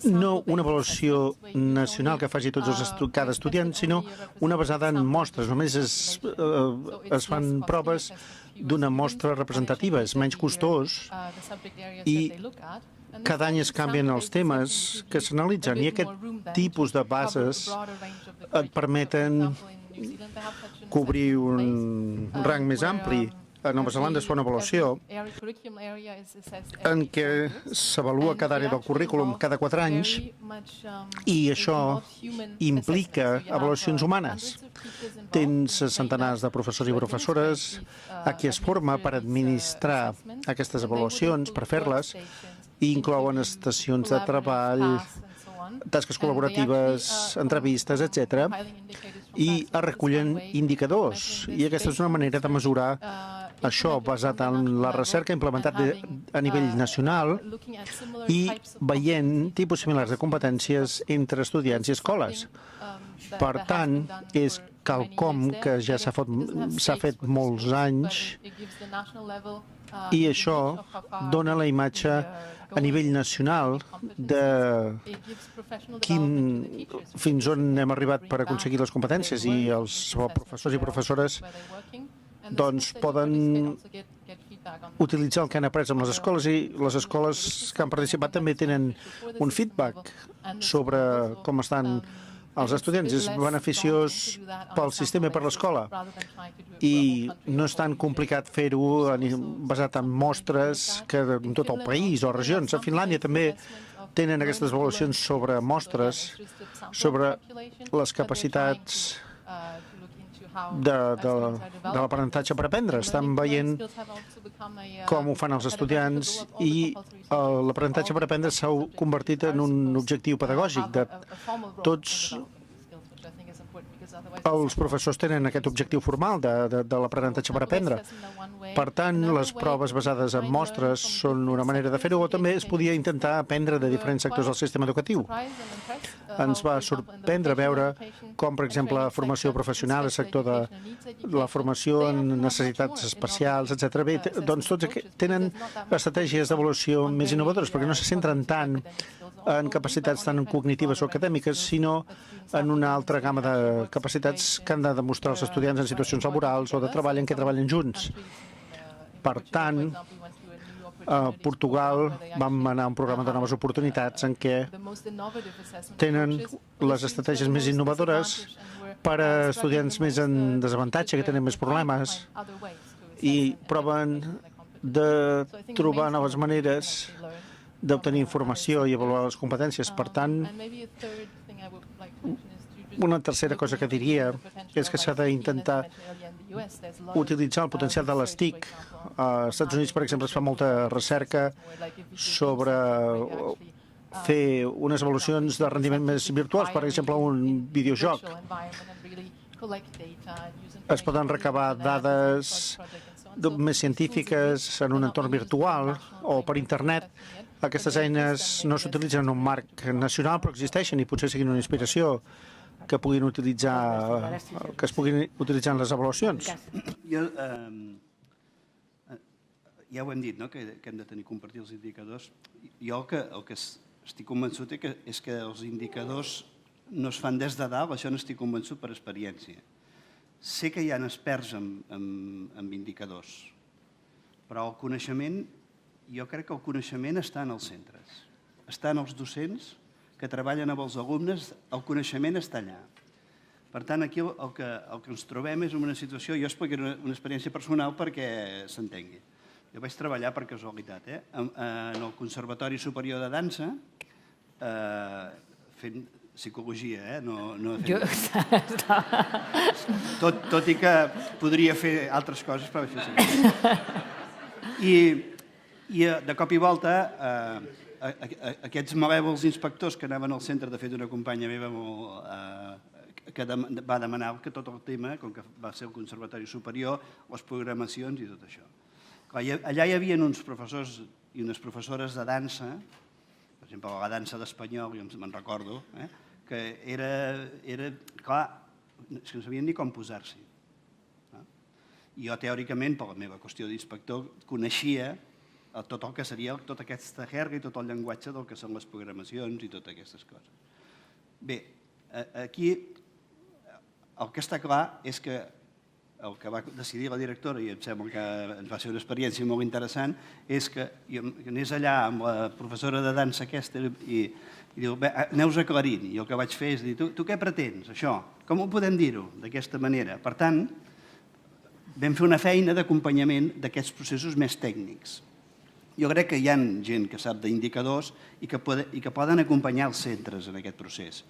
no una avaluació nacional que faci cada estudiant, sinó una basada en mostres. Només es fan proves d'una mostra representativa, és menys costós i cada any es canvien els temes que s'analitzen i aquest tipus de bases et permeten cobrir un rang més ampli. A Nova Zelanda es fa una avaluació en què s'avalua cada àrea del currículum cada 4 anys i això implica avaluacions humanes. Tens centenars de professors i professores a qui es forma per administrar aquestes avaluacions, per fer-les, i inclouen estacions de treball, tasques col·laboratives, entrevistes, etc. I es recullen indicadors. I aquesta és una manera de mesurar això basat en la recerca implementat a nivell nacional i veient tipus similars de competències entre estudiants i escoles. Per tant, és quelcom que ja s'ha fet molts anys i això dona la imatge a nivell nacional de fins on hem arribat per aconseguir les competències i els professors i professores doncs poden utilitzar el que han après amb les escoles i les escoles que han participat també tenen un feedback sobre com estan els estudiants. És beneficiós pel sistema i per l'escola i no és tan complicat fer-ho basat en mostres que en tot el país o regions. A Finlàndia també tenen aquestes avaluacions sobre mostres, sobre les capacitats de l'aprenentatge per aprendre. Estan veient com ho fan els estudiants i l'aprenentatge per aprendre s'ha convertit en un objectiu pedagògic. Tots els professors tenen aquest objectiu formal de l'aprenentatge per aprendre. Per tant, les proves basades en mostres són una manera de fer-ho, o també es podia intentar aprendre de diferents sectors del sistema educatiu. Ens va sorprendre veure com, per exemple, la formació professional, el sector de la formació en necessitats especials, etc. Bé, doncs tots tenen estratègies d'avaluació més innovadores, perquè no se centren tant en capacitats tan cognitives o acadèmiques, sinó en una altra gamma de capacitats que han de demostrar els estudiants en situacions laborals o de treball en què treballen junts. Per tant, a Portugal vam anar a un programa de noves oportunitats en què tenen les estratègies més innovadores per a estudiants més en desavantatge, que tenen més problemes, i proven de trobar noves maneres d'obtenir informació i avaluar les competències. Per tant, una tercera cosa que diria és que s'ha d'intentar utilitzar el potencial de les TIC. Als Estats Units, per exemple, es fa molta recerca sobre fer unes avaluacions de rendiment més virtuals, per exemple, un videojoc. Es poden recabar dades més científiques en un entorn virtual o per internet. Aquestes eines no s'utilitzen en un marc nacional, però existeixen i potser siguin una inspiració que puguin utilitzar, que es puguin utilitzar en les avaluacions. Ja ho hem dit, que hem de tenir compartir els indicadors. Jo el que estic convençut és que els indicadors no es fan des de dalt, això n'estic convençut per experiència. Sé que hi ha experts en indicadors, però el coneixement, jo crec que el coneixement està en els centres, està en els docents que treballen amb els alumnes, el coneixement està allà. Per tant, aquí el que ens trobem és en una situació, jo explicaré una experiència personal perquè s'entengui. Jo vaig treballar, per casualitat, en el Conservatori Superior de Dansa, fent psicologia, no fent... Tot i que podria fer altres coses, però això sí. I de cop i volta, aquests malèvols inspectors que anaven al centre, de fet una companya meva que va demanar que tot el tema, com que va ser el Conservatori Superior, les programacions i tot això. Allà hi havia uns professors i unes professores de dansa, per exemple, la dansa d'espanyol, jo me'n recordo, que era, clar, és que no sabien ni com posar-s'hi. Jo, teòricament, per la meva qüestió d'inspector, coneixia tot el que seria tota aquesta jerga i tot el llenguatge del que són les programacions i totes aquestes coses. Bé, aquí el que està clar és que el que va decidir la directora, i em sembla que ens va ser una experiència molt interessant, és que anés allà amb la professora de dansa aquesta i diu, aneu-vos aclarint. I el que vaig fer és dir, tu què pretens, això? Com ho podem dir-ho d'aquesta manera? Per tant, vam fer una feina d'acompanyament d'aquests processos més tècnics. Jo crec que hi ha gent que sap d'indicadors i que poden acompanyar els centres en aquest procés.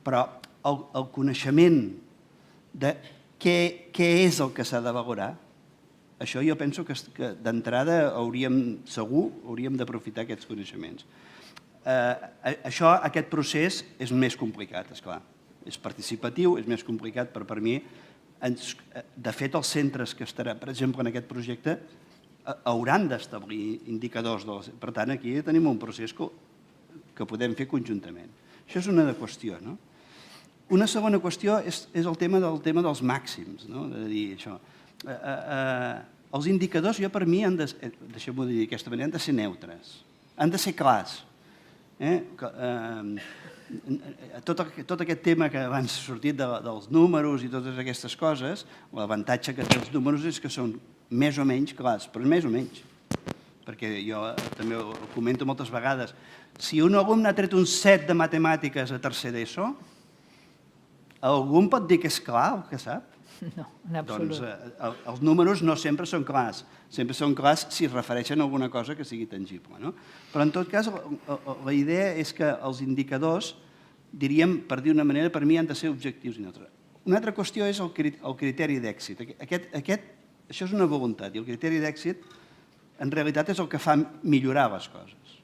Però el coneixement de què és el que s'ha de valorar, això jo penso que d'entrada segur hauríem d'aprofitar aquests coneixements. Aquest procés és més complicat, esclar. És participatiu, és més complicat, però per mi, de fet, els centres que estaran, per exemple, en aquest projecte, hauran d'establir indicadors. Per tant, aquí tenim un procés que podem fer conjuntament. Això és una qüestió, no? Una segona qüestió és el tema dels màxims, de dir això. Els indicadors, jo per mi, deixeu-m'ho dir d'aquesta manera, han de ser neutres, han de ser clars. Tot aquest tema que abans ha sortit dels números i totes aquestes coses, l'avantatge que té els números és que són més o menys clars, però més o menys. Perquè jo també ho comento moltes vegades. Si un alumne ha tret un 7 de matemàtiques a tercer d'ESO, algú em pot dir que és clar el que sap? No, en absolut. Doncs els números no sempre són clars. Sempre són clars si es refereixen a alguna cosa que sigui tangible. Però en tot cas, la idea és que els indicadors, diríem, per dir una manera, per mi han de ser objectius i neutres. Una altra qüestió és el criteri d'èxit. Això és una voluntat i el criteri d'èxit en realitat és el que fa millorar les coses.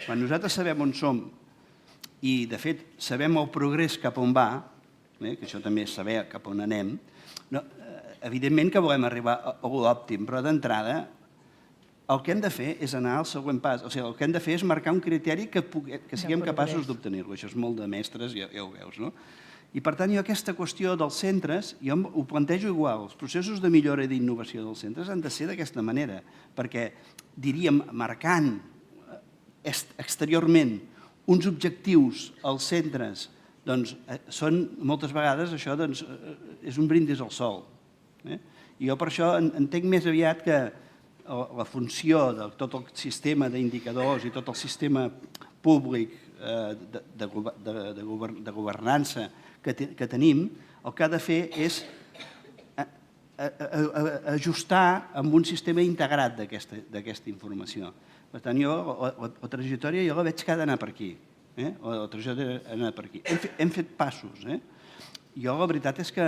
Quan nosaltres sabem on som i, de fet, sabem el progrés cap on va, que això també és saber cap on anem, evidentment que volem arribar a l'òptim, però d'entrada el que hem de fer és anar al següent pas. O sigui, el que hem de fer és marcar un criteri que siguem capaços d'obtenir-lo. Això és molt de mestres, ja ho veus, no? I per tant, jo aquesta qüestió dels centres, jo ho plantejo igual. Els processos de millora i d'innovació dels centres han de ser d'aquesta manera, perquè, diríem, marcant exteriorment uns objectius als centres, doncs són, moltes vegades, això és un brindis al sol. I jo per això entenc més aviat que la funció de tot el sistema d'indicadors i tot el sistema públic de governança que tenim, el que ha de fer és ajustar amb un sistema integrat d'aquesta informació. Per tant, jo la trajectòria jo la veig que ha d'anar per aquí. La trajectòria ha d'anar per aquí. Hem fet passos. Jo la veritat és que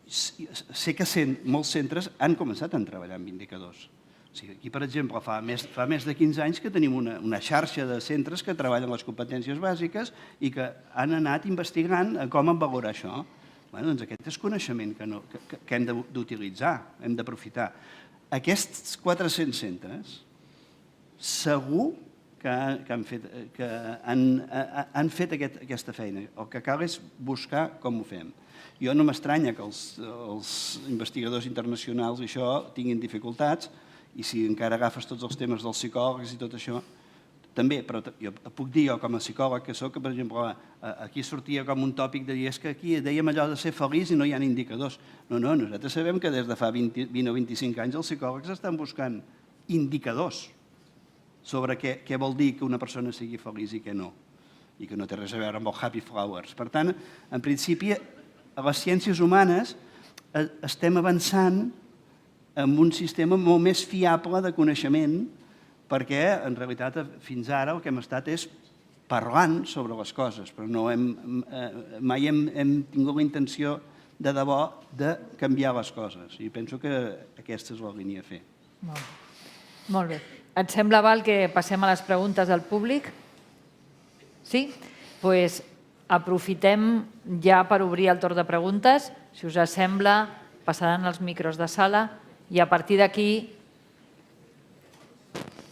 sé que molts centres han començat a treballar amb indicadors. Aquí, per exemple, fa més de 15 anys que tenim una xarxa de centres que treballen les competències bàsiques i que han anat investigant com valorar això. Doncs aquest és coneixement que hem d'utilitzar, hem d'aprofitar. Aquests 400 centres segur que han fet aquesta feina. El que cal és buscar com ho fem. Jo no m'estranya que els investigadors internacionals i això tinguin dificultats, i si encara agafes tots els temes dels psicòlegs i tot això, també, però jo puc dir jo com a psicòleg que soc, que per exemple, aquí sortia com un tòpic de dir és que aquí dèiem allò de ser feliç i no hi ha indicadors. No, nosaltres sabem que des de fa 20 o 25 anys els psicòlegs estan buscant indicadors sobre què vol dir que una persona sigui feliç i què no, i que no té res a veure amb el happy flowers. Per tant, en principi, a les ciències humanes estem avançant amb un sistema molt més fiable de coneixement, perquè, en realitat, fins ara el que hem estat és parlant sobre les coses, però mai hem tingut la intenció de debò de canviar les coses. I penso que aquesta és la línia a fer. Molt bé. Et sembla, Val, que passem a les preguntes del públic? Sí? Doncs aprofitem ja per obrir el torn de preguntes. Si us sembla, passaran els micros de sala i a partir d'aquí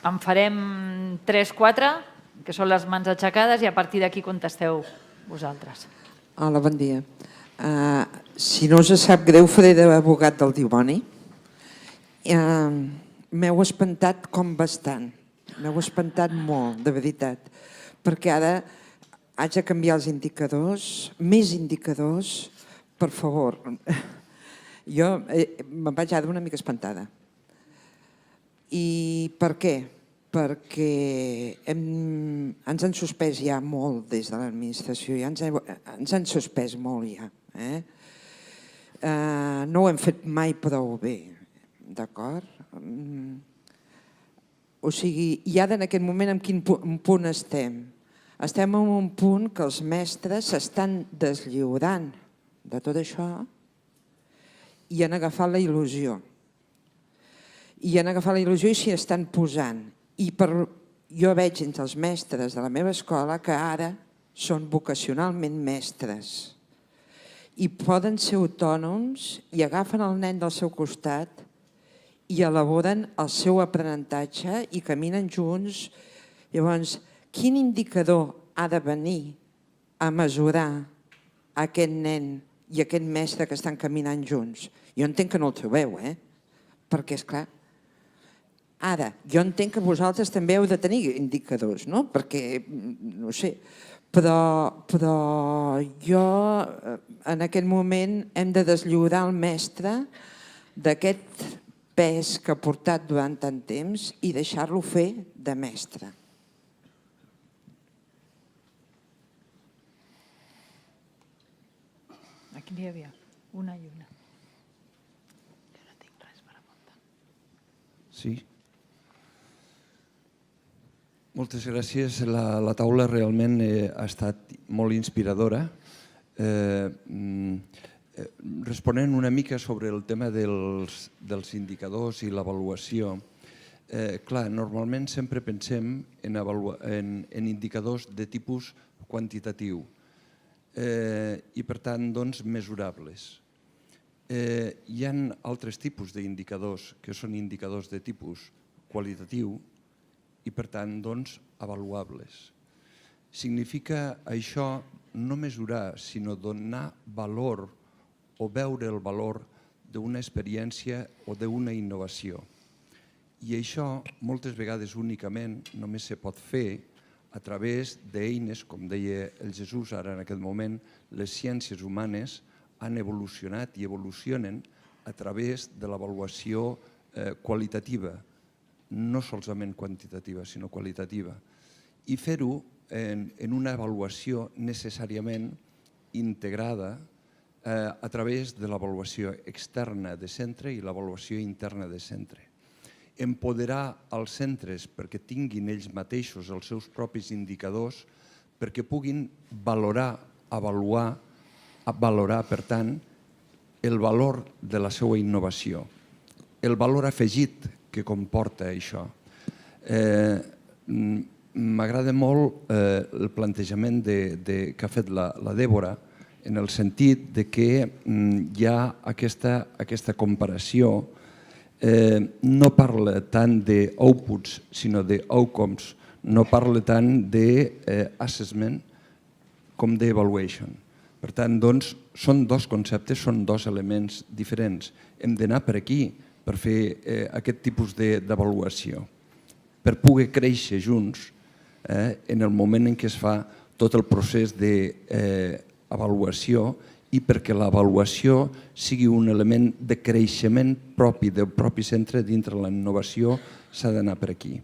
en farem 3-4, que són les mans aixecades, i a partir d'aquí contesteu vosaltres. Hola, bon dia. Si no us sap greu, faré d'abogat del dimoni. M'heu espantat com bastant. M'heu espantat molt, de veritat. Perquè ara haig de canviar els indicadors, més indicadors, per favor. Jo me'n vaig ara una mica espantada. I per què? Perquè ens han suspès ja molt des de l'administració, ens han suspès molt ja. No ho hem fet mai prou bé, d'acord? O sigui, i ara en aquest moment en quin punt estem? Estem en un punt que els mestres s'estan deslliurant de tot això i han agafat la il·lusió. I han agafat la il·lusió i s'hi estan posant. I jo veig entre els mestres de la meva escola que ara són vocacionalment mestres i poden ser autònoms i agafen el nen del seu costat i elaboren el seu aprenentatge i caminen junts. Llavors, quin indicador ha de venir a mesurar aquest nen i aquest mestre que estan caminant junts? Jo entenc que no el trobeu, perquè, esclar, ara, jo entenc que vosaltres també heu de tenir indicadors, no? Perquè, no sé, però jo en aquest moment hem de deslliurar el mestre d'aquest pes que ha portat durant tant temps i deixar-lo fer de mestre. Aquí n'hi havia una i una. Sí. Moltes gràcies. La taula realment ha estat molt inspiradora. Responent una mica sobre el tema dels indicadors i l'avaluació, clar, normalment sempre pensem en indicadors de tipus quantitatiu i, per tant, mesurables. Hi ha altres tipus d'indicadors que són indicadors de tipus qualitatiu i, per tant, avaluables. Significa això no mesurar, sinó donar valor o veure el valor d'una experiència o d'una innovació. I això, moltes vegades únicament, només se pot fer a través d'eines, com deia el Jesús ara en aquest moment, les ciències humanes han evolucionat i evolucionen a través de l'avaluació qualitativa, no solament quantitativa, sinó qualitativa. I fer-ho en una avaluació necessàriament integrada a través de l'avaluació externa de centre i l'avaluació interna de centre. empoderar els centres perquè tinguin ells mateixos els seus propis indicadors, perquè puguin valorar, valorar, per tant, el valor de la seva innovació, el valor afegit que comporta això. M'agrada molt el plantejament que ha fet la Dèbora, en el sentit que hi ha aquesta comparació. No parla tant d'outputs, sinó d'outcomes. No parla tant d'assessment com d'evaluation. Per tant, doncs, són dos conceptes, són dos elements diferents. Hem d'anar per aquí per fer aquest tipus d'avaluació, per poder créixer junts en el moment en què es fa tot el procés d'avaluació i perquè l'avaluació sigui un element de creixement propi del propi centre dintre la innovació, s'ha d'anar per aquí.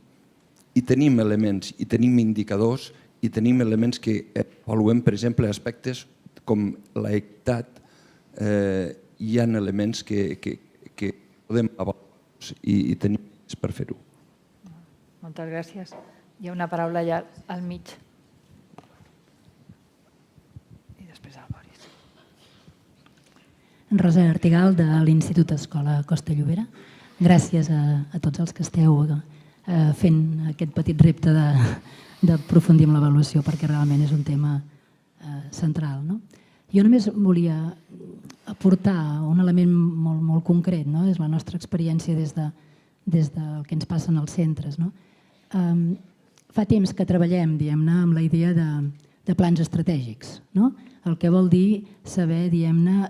I tenim elements, i tenim indicadors, i tenim elements que avaluem, per exemple, aspectes com l'equitat. Hi ha elements que podem avaluar i tenim per fer-ho. Moltes gràcies. Hi ha una paraula allà al mig. I després el Boris. Rosa Artigal, de l'Institut Escola Costa Llobera. Gràcies a tots els que esteu fent aquest petit repte d'aprofundir en l'avaluació, perquè realment és un tema central. Jo només volia aportar un element molt concret, és la nostra experiència des del que ens passa en els centres. Fa temps que treballem, diguem-ne, amb la idea de plans estratègics, el que vol dir saber, diguem-ne,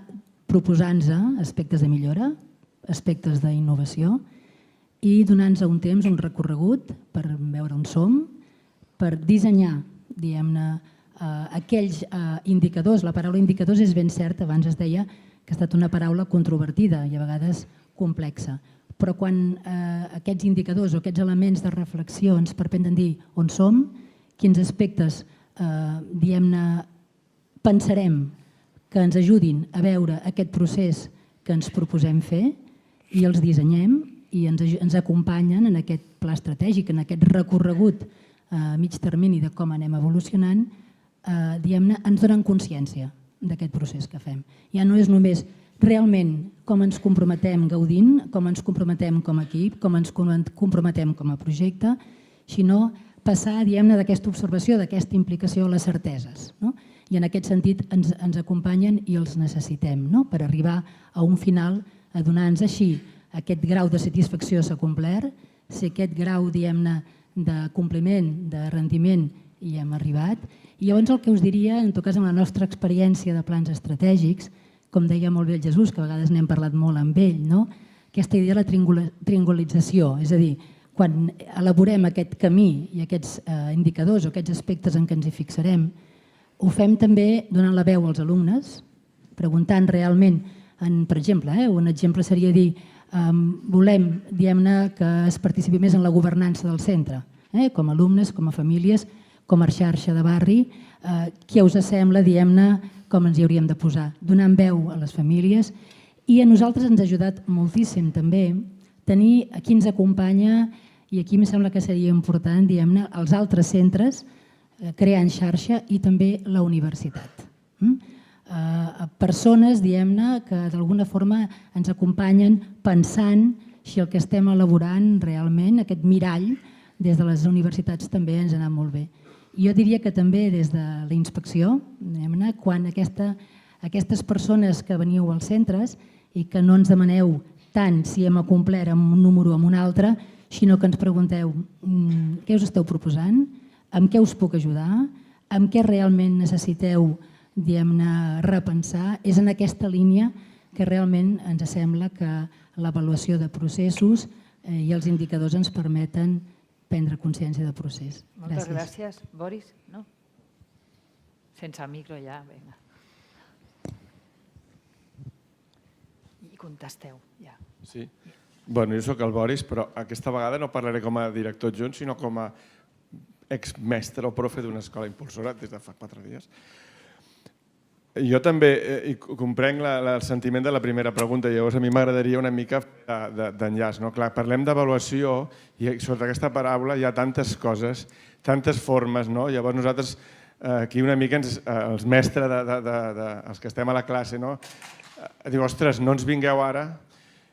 proposar-nos aspectes de millora, aspectes d'innovació i donar-nos un temps, un recorregut per veure on som, per dissenyar, diguem-ne, aquells indicadors. La paraula indicadors és ben certa, abans es deia que ha estat una paraula controvertida i a vegades complexa, però quan aquests indicadors o aquests elements de reflexió ens permeten dir on som, quins aspectes, diguem-ne, pensarem que ens ajudin a veure aquest procés que ens proposem fer i els dissenyem i ens acompanyen en aquest pla estratègic, en aquest recorregut a mig termini de com anem evolucionant, diguem-ne, ens donen consciència d'aquest procés que fem. Ja no és només realment com ens comprometem gaudint, com ens comprometem com a equip, com ens comprometem com a projecte, sinó passar, diguem-ne, d'aquesta observació, d'aquesta implicació a les certeses. I en aquest sentit ens acompanyen i els necessitem per arribar a un final, a donar-nos així aquest grau de satisfacció s'ha complert, si aquest grau, diguem-ne, de compliment, de rendiment hi hem arribat. I llavors el que us diria, en tot cas en la nostra experiència de plans estratègics, com deia molt bé el Jesús, que a vegades n'hem parlat molt amb ell, aquesta idea de la triangularització, és a dir, quan elaborem aquest camí i aquests indicadors o aquests aspectes en què ens hi fixarem, ho fem també donant la veu als alumnes, preguntant realment, per exemple, un exemple seria dir, volem, diguem-ne, que es participi més en la governança del centre, com a alumnes, com a famílies, com a xarxa de barri, què us sembla, diguem-ne, com ens hi hauríem de posar, donant veu a les famílies. I a nosaltres ens ha ajudat moltíssim també tenir a qui ens acompanya, i aquí em sembla que seria important, diguem-ne, els altres centres, creant xarxa i també la universitat. Persones, diguem-ne, que d'alguna forma ens acompanyen pensant si el que estem elaborant realment, aquest mirall, des de les universitats també ens ha anat molt bé. Jo diria que també des de la inspecció, quan aquestes persones que veniu als centres i que no ens demaneu tant si hem complert amb un número o amb un altre, sinó que ens pregunteu què us esteu proposant, amb què us puc ajudar, amb què realment necessiteu, diguem-ne, repensar, és en aquesta línia que realment ens sembla que l'avaluació de processos i els indicadors ens permeten prendre consciència del procés. Moltes gràcies. Boris? No? Sense el micro ja, vinga. I contesteu, ja. Sí. Bueno, jo sóc el Boris, però aquesta vegada no parlaré com a director adjunt, sinó com a exmestre o profe d'una escola impulsora des de fa 4 dies. Jo també comprenc el sentiment de la primera pregunta, llavors a mi m'agradaria una mica d'enllaç. Clar, parlem d'avaluació i sota aquesta paraula hi ha tantes coses, tantes formes, llavors nosaltres aquí una mica els mestres, els que estem a la classe, diu, ostres, no ens vingueu ara.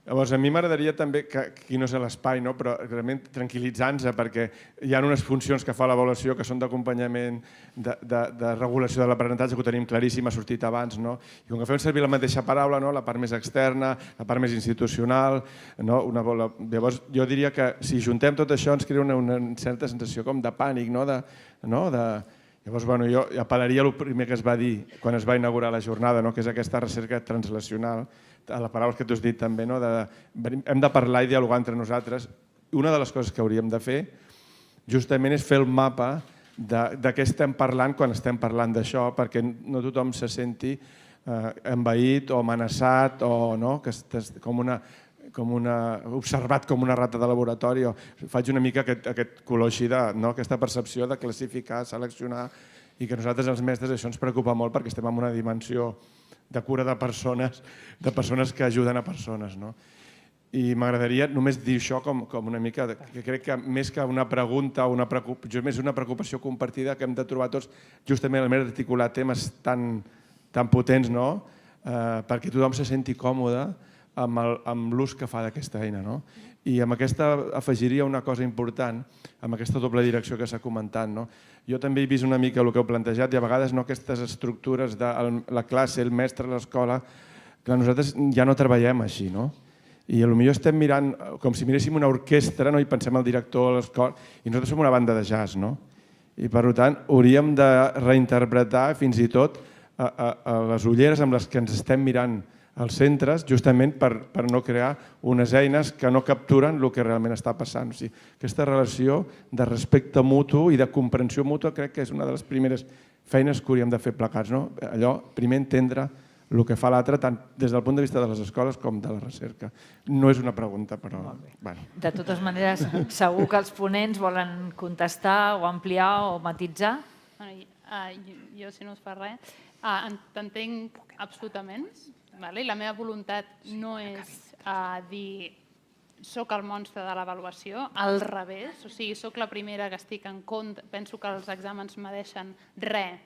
Llavors, a mi m'agradaria també, que aquí no és l'espai, però realment tranquil·litzar-nos, perquè hi ha unes funcions que fa l'avaluació que són d'acompanyament, de regulació de l'aprenentatge, que ho tenim claríssim, ha sortit abans, i com que fem servir la mateixa paraula, la part més externa, la part més institucional, llavors jo diria que si juntem tot això ens crea una certa sensació com de pànic, llavors jo apel·laria al primer que es va dir quan es va inaugurar la jornada, que és aquesta recerca translacional, a les paraules que tu has dit també, hem de parlar i dialogar entre nosaltres. Una de les coses que hauríem de fer justament és fer el mapa de què estem parlant quan estem parlant d'això, perquè no tothom se senti envaït o amenaçat o que estàs observat com una rata de laboratori. Faig una mica aquest color així, aquesta percepció de classificar, seleccionar, i que nosaltres els mestres això ens preocupa molt perquè estem en una dimensió de cura de persones que ajuden a persones. I m'agradaria només dir això com una mica, que crec que més que una pregunta, més una preocupació compartida que hem de trobar tots justament a l'hora d'articular temes tan potents, perquè tothom se senti còmode amb l'ús que fa d'aquesta eina. I amb aquesta afegiria una cosa important, amb aquesta doble direcció que s'ha comentat. Jo també he vist una mica el que heu plantejat i a vegades aquestes estructures de la classe, el mestre, l'escola, que nosaltres ja no treballem així. I potser estem mirant com si miréssim una orquestra i pensem al director, a l'escola, i nosaltres som una banda de jazz. I per tant hauríem de reinterpretar fins i tot les ulleres amb les que ens estem mirant als centres, justament per no crear unes eines que no capturen el que realment està passant. Aquesta relació de respecte mutu i de comprensió mútua crec que és una de les primeres feines que hauríem de fer plegats. Allò, primer entendre el que fa l'altre, tant des del punt de vista de les escoles com de la recerca. No és una pregunta, però... De totes maneres, segur que els ponents volen contestar o ampliar o matitzar. Jo, si no us fa res, t'entenc absolutament. La meva voluntat no és dir soc el monstre de l'avaluació, al revés, o sigui, soc la primera que estic en contra, penso que els exàmens mereixen res,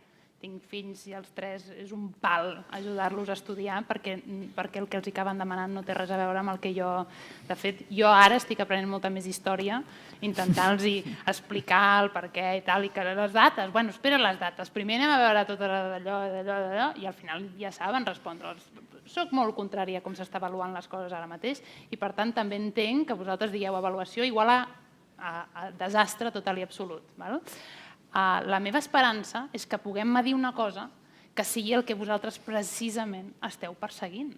tinc fills i els 3 és un pal ajudar-los a estudiar perquè el que els acaben demanant no té res a veure amb el que jo... De fet, jo ara estic aprenent molta més història, intentant-los explicar el per què i tal, i que les dates, bueno, espera les dates, primer anem a veure tot d'allò, i al final ja saben respondre'ls. Soc molt contrària a com s'està avaluant les coses ara mateix i per tant també entenc que vosaltres digueu avaluació igual a desastre total i absolut. La meva esperança és que puguem medir una cosa que sigui el que vosaltres precisament esteu perseguint.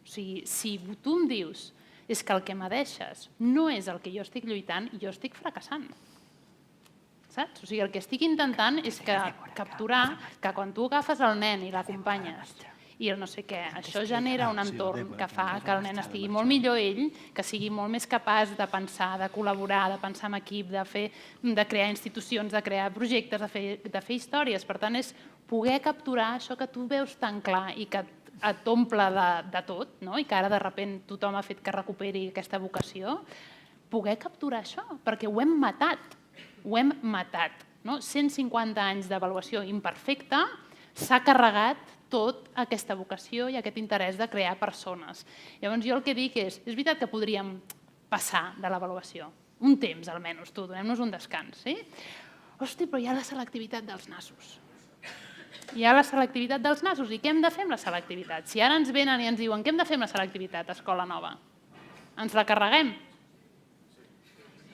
O sigui, si tu em dius és que el que medeixes no és el que jo estic lluitant, jo estic fracassant. Saps? O sigui, el que estic intentant és capturar que quan tu agafes el nen i l'acompanyes i no sé què, això genera un entorn que fa que el nen estigui molt millor ell, que sigui molt més capaç de pensar, de col·laborar, de pensar en equip, de crear institucions, de crear projectes, de fer històries. Per tant, és poder capturar això que tu veus tan clar i que et omple de tot, i que ara de sobte tothom ha fet que recuperi aquesta vocació, poder capturar això, perquè ho hem matat. Ho hem matat. 150 anys d'avaluació imperfecta s'ha carregat tota aquesta vocació i aquest interès de crear persones. Llavors jo el que dic és veritat que podríem passar de l'avaluació, un temps almenys, donem-nos un descans. Hosti, però hi ha la selectivitat dels nassos. Hi ha la selectivitat dels nassos i què hem de fer amb la selectivitat? Si ara ens venen i ens diuen què hem de fer amb la selectivitat a Escola Nova? Ens la carreguem?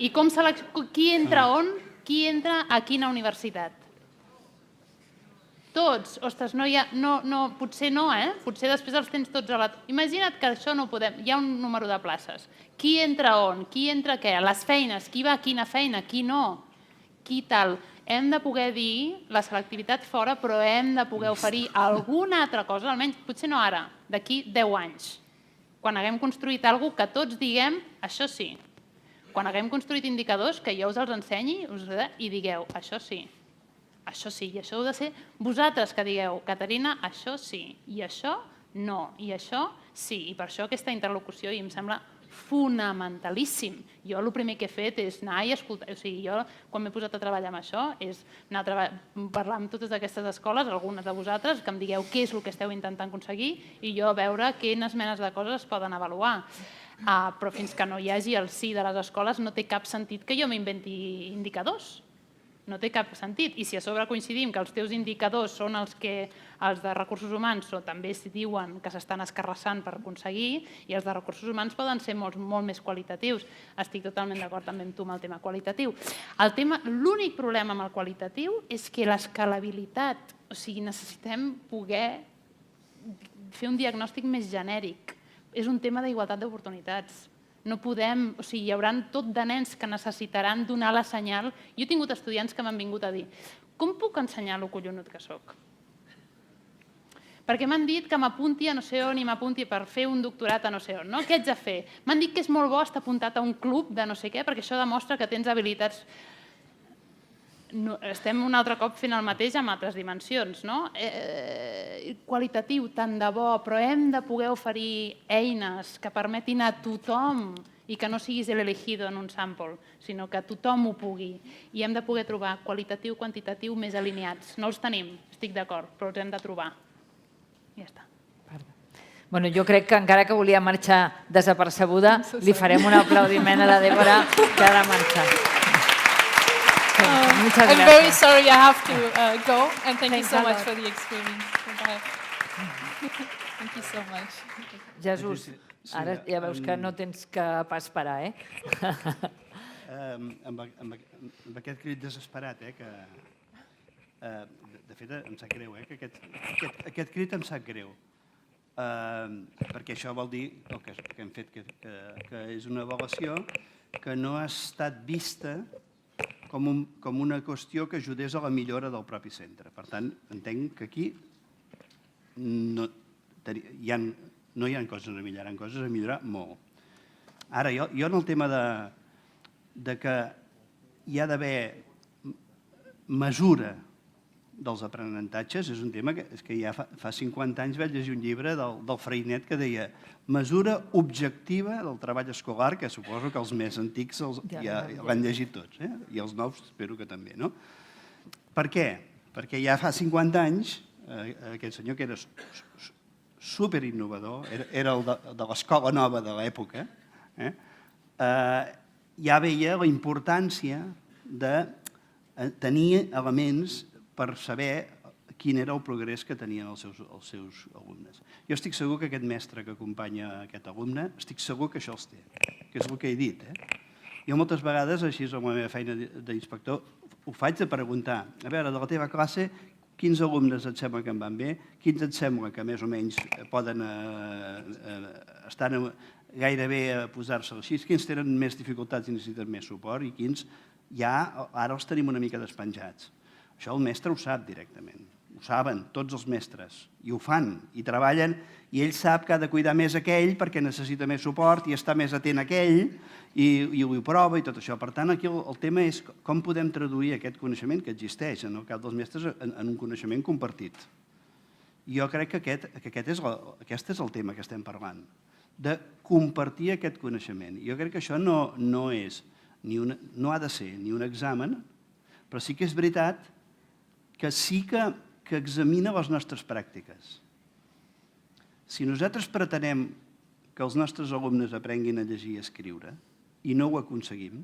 I qui entra on? Qui entra a quina universitat? Tots. Ostres, potser no, potser després els tens tots a la... Imagina't que això no podem... Hi ha un número de places. Qui entra on? Qui entra què? Les feines. Qui va a quina feina? Qui no? Qui tal? Hem de poder dir la selectivitat fora, però hem de poder oferir alguna altra cosa, almenys, potser no ara, d'aquí 10 anys. Quan haguem construït alguna cosa que tots diguem, això sí. Quan haguem construït indicadors, que jo us els ensenyi i digueu, això sí. això sí, i això heu de ser vosaltres que digueu, Caterina, això sí, i això no, i això sí. I per això aquesta interlocució em sembla fonamentalíssim. Jo el primer que he fet és anar i escoltar. O sigui, jo quan m'he posat a treballar amb això és anar a parlar amb totes aquestes escoles, algunes de vosaltres, que em digueu què és el que esteu intentant aconseguir i jo veure quines menes de coses es poden avaluar. Però fins que no hi hagi el sí de les escoles no té cap sentit que jo m'inventi indicadors. No té cap sentit. I si a sobre coincidim que els teus indicadors són els que els de recursos humans també es diuen que s'estan escarrassant per aconseguir, i els de recursos humans poden ser molt més qualitatius. Estic totalment d'acord també amb tu amb el tema qualitatiu. L'únic problema amb el qualitatiu és que l'escalabilitat, o sigui, necessitem poder fer un diagnòstic més genèric. És un tema d'igualtat d'oportunitats. No podem, o sigui, hi haurà tot de nens que necessitaran donar la senyal. Jo he tingut estudiants que m'han vingut a dir com puc ensenyar lo collonut que soc? Perquè m'han dit que m'apunti a no sé on i m'apunti per fer un doctorat a no sé on. Què haig de fer? M'han dit que és molt bo estar apuntat a un club de no sé què perquè això demostra que tens habilitats. Estem un altre cop fent el mateix amb altres dimensions. Qualitatiu, tant de bo, però hem de poder oferir eines que permetin a tothom i que no siguis l'elegido en un sample, sinó que tothom ho pugui. I hem de poder trobar qualitatiu, quantitatiu més alineats. No els tenim, estic d'acord, però els hem de trobar. I ja està. Jo crec que encara que volia marxar desapercebuda, li farem un aplaudiment a la Débora que ha de marxar. I'm very sorry I have to go, and thank you so much for the experience. Thank you so much. Jesús, ara ja veus que no tens que pas parar, Amb aquest crit desesperat, que de fet em sap greu, que aquest crit em sap greu, perquè això vol dir el que hem fet, que és una avaluació que no ha estat vista com una qüestió que ajudés a la millora del propi centre. Per tant, entenc que aquí no hi ha coses a millorar, hi ha coses a millorar molt. Ara, jo en el tema de que hi ha d'haver mesura dels aprenentatges, és un tema que ja fa 50 anys vaig llegir un llibre del Freinet que deia mesura objectiva del treball escolar, que suposo que els més antics ja l'han llegit tots, i els nous espero que també. Per què? Perquè ja fa 50 anys aquest senyor, que era superinnovador, era el de l'escola nova de l'època, ja veia la importància de tenir elements per saber quin era el progrés que tenien els seus alumnes. Jo estic segur que aquest mestre que acompanya aquest alumne, estic segur que això els té, que és el que he dit. Jo moltes vegades, així amb la meva feina d'inspector, ho faig de preguntar, a veure, de la teva classe, quins alumnes et sembla que en van bé, quins et sembla que més o menys poden estar gairebé a posar-se així, quins tenen més dificultats i necessiten més suport i quins ja ara els tenim una mica despenjats. Això el mestre ho sap directament, ho saben tots els mestres, i ho fan, i treballen, i ell sap que ha de cuidar més aquell perquè necessita més suport i està més atent a aquell, i ho prova i tot això. Per tant, aquí el tema és com podem traduir aquest coneixement que existeix en el cap dels mestres en un coneixement compartit. Jo crec que aquest és el tema que estem parlant, de compartir aquest coneixement. Jo crec que això no ha de ser ni un examen, però sí que és veritat que sí que examina les nostres pràctiques. Si nosaltres pretenem que els nostres alumnes aprenguin a llegir i a escriure i no ho aconseguim,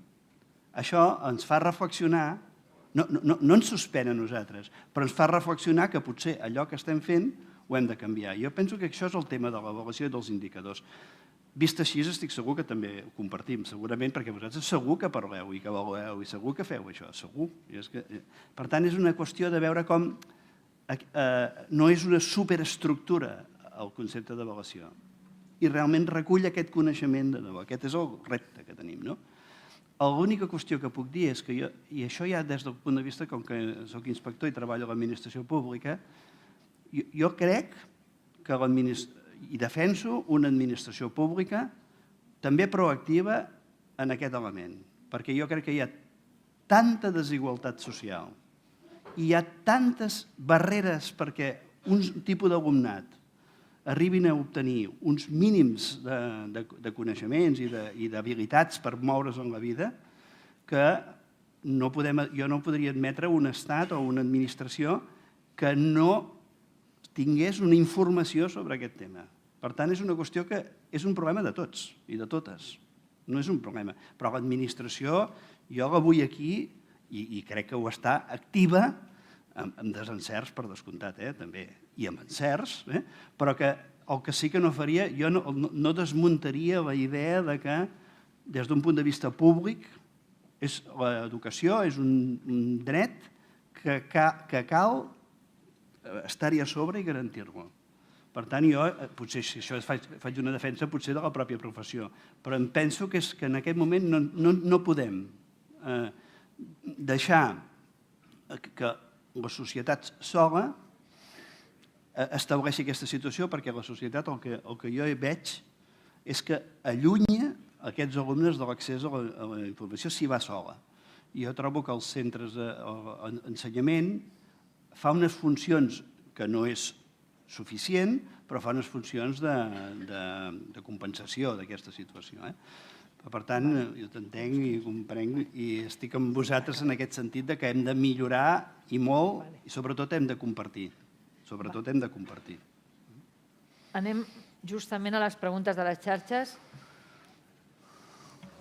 això ens fa reflexionar, no ens suspèn a nosaltres, però ens fa reflexionar que potser allò que estem fent ho hem de canviar. Jo penso que això és el tema de l'avaluació dels indicadors. Vist així, estic segur que també ho compartim, segurament, perquè vosaltres segur que parleu i que avalueu i segur que feu això, segur. Per tant, és una qüestió de veure com no és una superestructura el concepte d'avaluació i realment recull aquest coneixement de debò. Aquest és el repte que tenim. L'única qüestió que puc dir és que jo, i això ja des del punt de vista, com que soc inspector i treballo a l'administració pública, jo crec que i defenso una administració pública també proactiva en aquest element, perquè jo crec que hi ha tanta desigualtat social i hi ha tantes barreres perquè un tipus d'alumnat arribin a obtenir uns mínims de coneixements i d'habilitats per moure's en la vida que jo no podria admetre un estat o una administració que no tingués una informació sobre aquest tema. Per tant, és una qüestió que és un problema de tots i de totes. No és un problema. Però l'administració, jo la vull aquí, i crec que ho està, activa, amb desencerts, per descomptat, també, i amb encerts, però que el que sí que no faria, jo no desmuntaria la idea que, des d'un punt de vista públic, l'educació és un dret que cal estar-hi a sobre i garantir-lo. Per tant, jo, potser si això faig una defensa, potser de la pròpia professió, però em penso que en aquest moment no podem deixar que la societat sola estableixi aquesta situació, perquè la societat el que jo veig és que allunya aquests alumnes de l'accés a la informació si va sola. Jo trobo que els centres d'ensenyament fa unes funcions que no és suficient, però fa unes funcions de compensació d'aquesta situació. Per tant, jo t'entenc i comprenc i estic amb vosaltres en aquest sentit que hem de millorar i molt, i sobretot hem de compartir. Sobretot hem de compartir. Anem justament a les preguntes de les xarxes.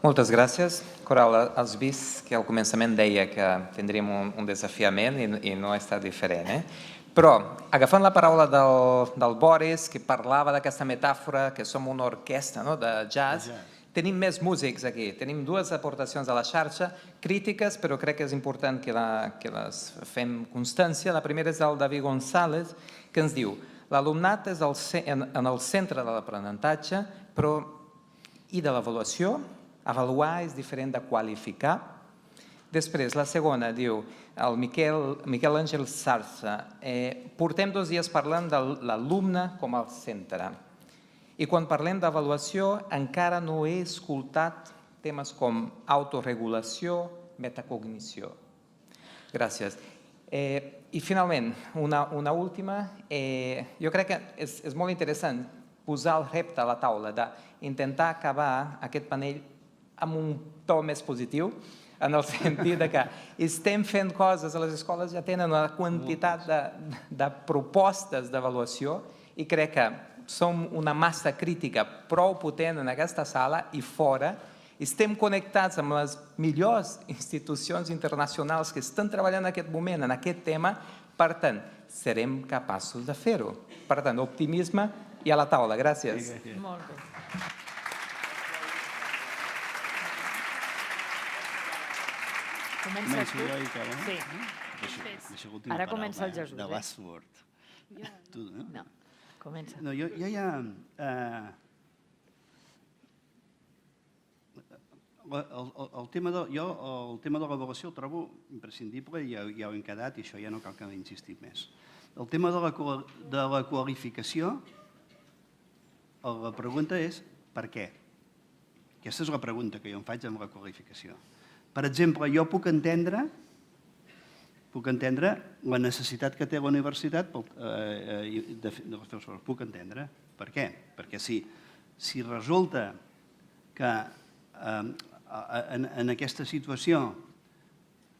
Moltes gràcies. Coral, has vist que al començament deia que tindríem un desafiament i no ha estat diferent. Però, agafant la paraula del Boris, que parlava d'aquesta metàfora que som una orquestra de jazz, tenim més músics aquí. Tenim dues aportacions a la xarxa, crítiques, però crec que és important que les fem constància. La primera és del David González, que ens diu: l'alumnat és en el centre de l'aprenentatge, però i de l'avaluació. Avaluar és diferent de qualificar. Després, la segona, diu el Miquel Àngel Sarza: portem 2 dies parlant de l'alumne com al centre. I quan parlem d'avaluació encara no he escoltat temes com autorregulació, metacognició. Gràcies. I finalment, una última. Jo crec que és molt interessant posar el repte a la taula d'intentar acabar aquest panell amb un to més positiu, en el sentit que estem fent coses a les escoles, ja tenen una quantitat de propostes d'avaluació i crec que som una massa crítica prou potent en aquesta sala i fora. Estem connectats amb les millors institucions internacionals que estan treballant en aquest moment, en aquest tema. Per tant, serem capaços de fer-ho. Per tant, optimisme i a la taula. Gràcies. Molt bé. Comença tu. Sí. Ara comença el Jesús. De last word. Tu, no? No, comença. No, jo ja... El tema de l'avaluació el trobo imprescindible i ja ho hem quedat i això ja no cal que insistim més. El tema de la qualificació, la pregunta és per què? Aquesta és la pregunta que jo em faig amb la qualificació. Per exemple, jo puc entendre la necessitat que té la universitat de fer els esforços. Puc entendre. Per què? Perquè si resulta que en aquesta situació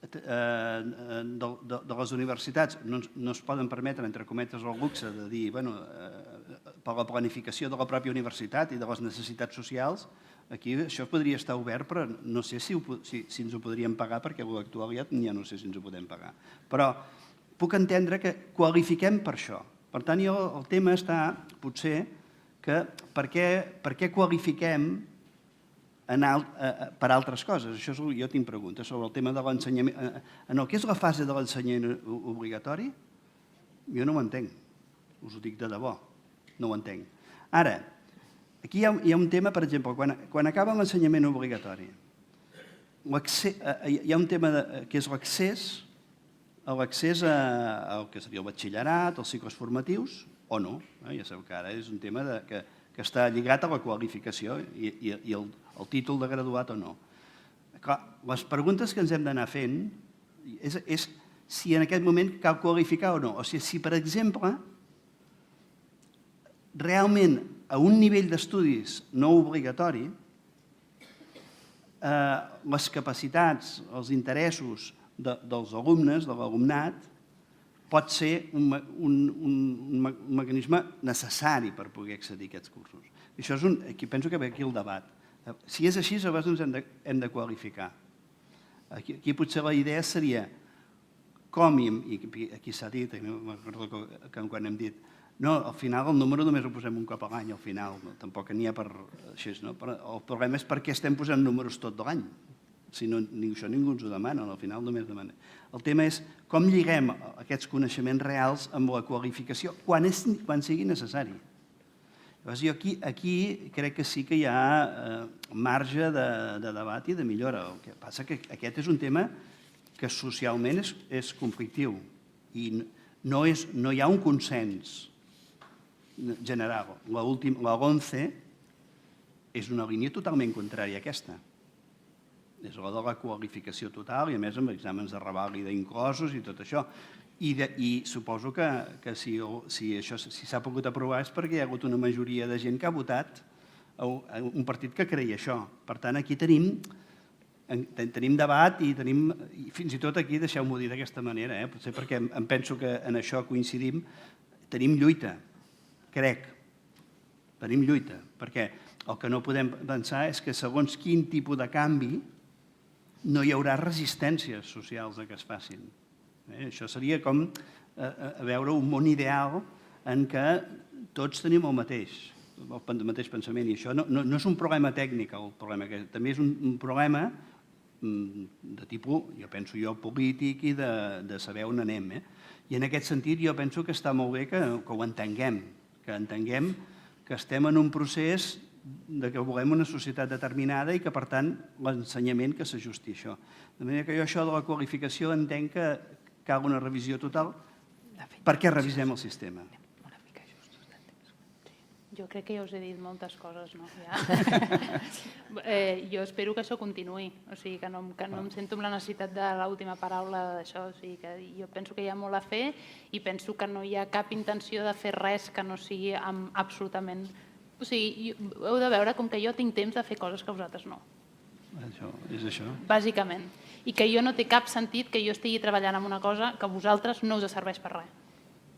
de les universitats no es poden permetre, entre cometes, el luxe de dir, per la planificació de la pròpia universitat i de les necessitats socials, aquí això podria estar obert, però no sé si ens ho podríem pagar, perquè l'actual ja no sé si ens ho podem pagar. Però puc entendre que qualifiquem per això. Per tant, el tema està, potser, que per què qualifiquem per altres coses? Això jo tinc preguntes sobre el tema de l'ensenyament. En el que és la fase de l'ensenyament obligatori, jo no ho entenc. Us ho dic de debò. No ho entenc. Ara, aquí hi ha un tema, per exemple, quan acaba l'ensenyament obligatori, hi ha un tema que és l'accés al que seria el batxillerat, els cicles formatius, o no. Ja sabeu que ara és un tema que està lligat a la qualificació i el títol de graduat o no. Les preguntes que ens hem d'anar fent és si en aquest moment cal qualificar o no. O sigui, si, per exemple, realment a un nivell d'estudis no obligatori, les capacitats, els interessos dels alumnes, de l'alumnat, pot ser un mecanisme necessari per poder accedir a aquests cursos. Això és aquí penso que ve aquí el debat. Si és així, llavors ens hem de qualificar. Aquí potser la idea seria com, i aquí s'ha dit, recordo que quan hem dit, no, al final el número només ho posem un cop a l'any, al final, tampoc n'hi ha per així, no? El problema és per què estem posant números tot l'any. Si no, això ningú ens ho demana, al final només demana. El tema és com lliguem aquests coneixements reals amb la qualificació quan sigui necessari. Llavors, jo aquí crec que sí que hi ha marge de debat i de millora. El que passa que aquest és un tema que socialment és conflictiu i no hi ha un consens general. La LOMCE és una línia totalment contrària a aquesta. És la de la qualificació total i, a més, amb exàmens de revàlida inclosos i tot això. I suposo que si s'ha pogut aprovar és perquè hi ha hagut una majoria de gent que ha votat un partit que creia això. Per tant, aquí tenim debat i fins i tot aquí, deixeu-m'ho dir d'aquesta manera, potser perquè em penso que en això coincidim, tenim lluita, crec. Tenim lluita, perquè el que no podem pensar és que segons quin tipus de canvi no hi haurà resistències socials a que es facin. Això seria com veure un món ideal en què tots tenim el mateix pensament. I això no és un problema tècnic, el problema, també és un problema de tipus, jo penso polític i de saber on anem. I en aquest sentit jo penso que està molt bé que ho entenguem, que estem en un procés que volem una societat determinada i que, per tant, l'ensenyament que s'ajusti a això. De manera que jo això de la qualificació entenc que cal una revisió total perquè revisem el sistema. Jo crec que ja us he dit moltes coses, no? Jo espero que això continuï, o sigui, que no em sento amb la necessitat de l'última paraula d'això, o sigui, que jo penso que hi ha molt a fer i penso que no hi ha cap intenció de fer res que no sigui absolutament... O sigui, heu de veure com que jo tinc temps de fer coses que vosaltres no. És això. Bàsicament. I que jo no té cap sentit que jo estigui treballant en una cosa que a vosaltres no us serveix per res.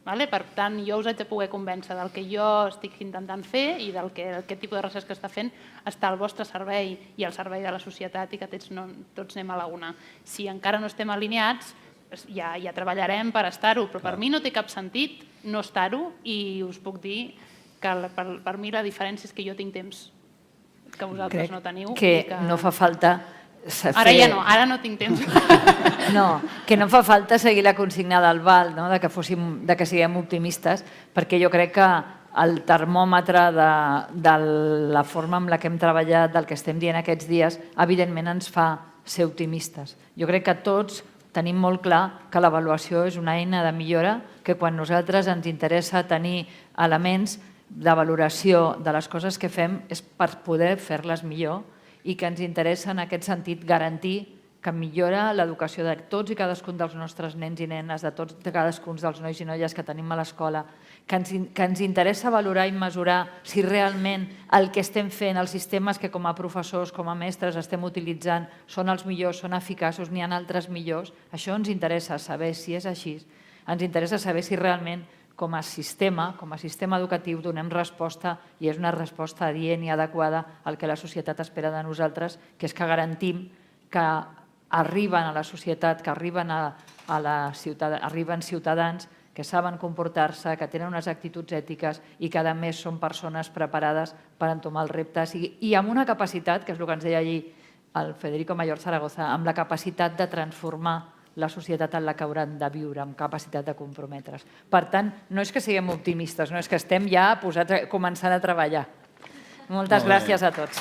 Per tant, jo us haig de poder convèncer del que jo estic intentant fer i del que aquest tipus de recerca que està fent està al vostre servei i al servei de la societat i que tots anem a la una. Si encara no estem alineats, ja treballarem per estar-ho, però per mi no té cap sentit no estar-ho i us puc dir que per mi la diferència és que jo tinc temps que vosaltres no teniu. Crec que no fa falta... Ara ja no, ara no tinc temps. No, que no fa falta seguir la consigna del Val, de que siguem optimistes, perquè jo crec que el termòmetre de la forma amb la que hem treballat, del que estem dient aquests dies, evidentment ens fa ser optimistes. Jo crec que tots tenim molt clar que l'avaluació és una eina de millora, que quan nosaltres ens interessa tenir elements de valoració de les coses que fem és per poder fer-les millor i que ens interessa en aquest sentit garantir que millora l'educació de tots i cadascun dels nostres nens i nenes, de cadascun dels nois i noies que tenim a l'escola, que ens interessa valorar i mesurar si realment el que estem fent, els sistemes que com a professors, com a mestres estem utilitzant són els millors, són eficaços, n'hi ha altres millors. Això ens interessa saber si és així. Ens interessa saber si realment com a sistema educatiu donem resposta i és una resposta adient i adequada al que la societat espera de nosaltres, que és que garantim que arriben a la societat, que arriben ciutadans que saben comportar-se, que tenen unes actituds ètiques i que, a més, són persones preparades per entomar els reptes i amb una capacitat, que és el que ens deia allí el Federico Mayor Zaragoza, amb la capacitat de transformar la societat en la que hauran de viure, amb capacitat de comprometre's. Per tant, no és que siguem optimistes, no és que estem ja començant a treballar. Moltes gràcies a tots.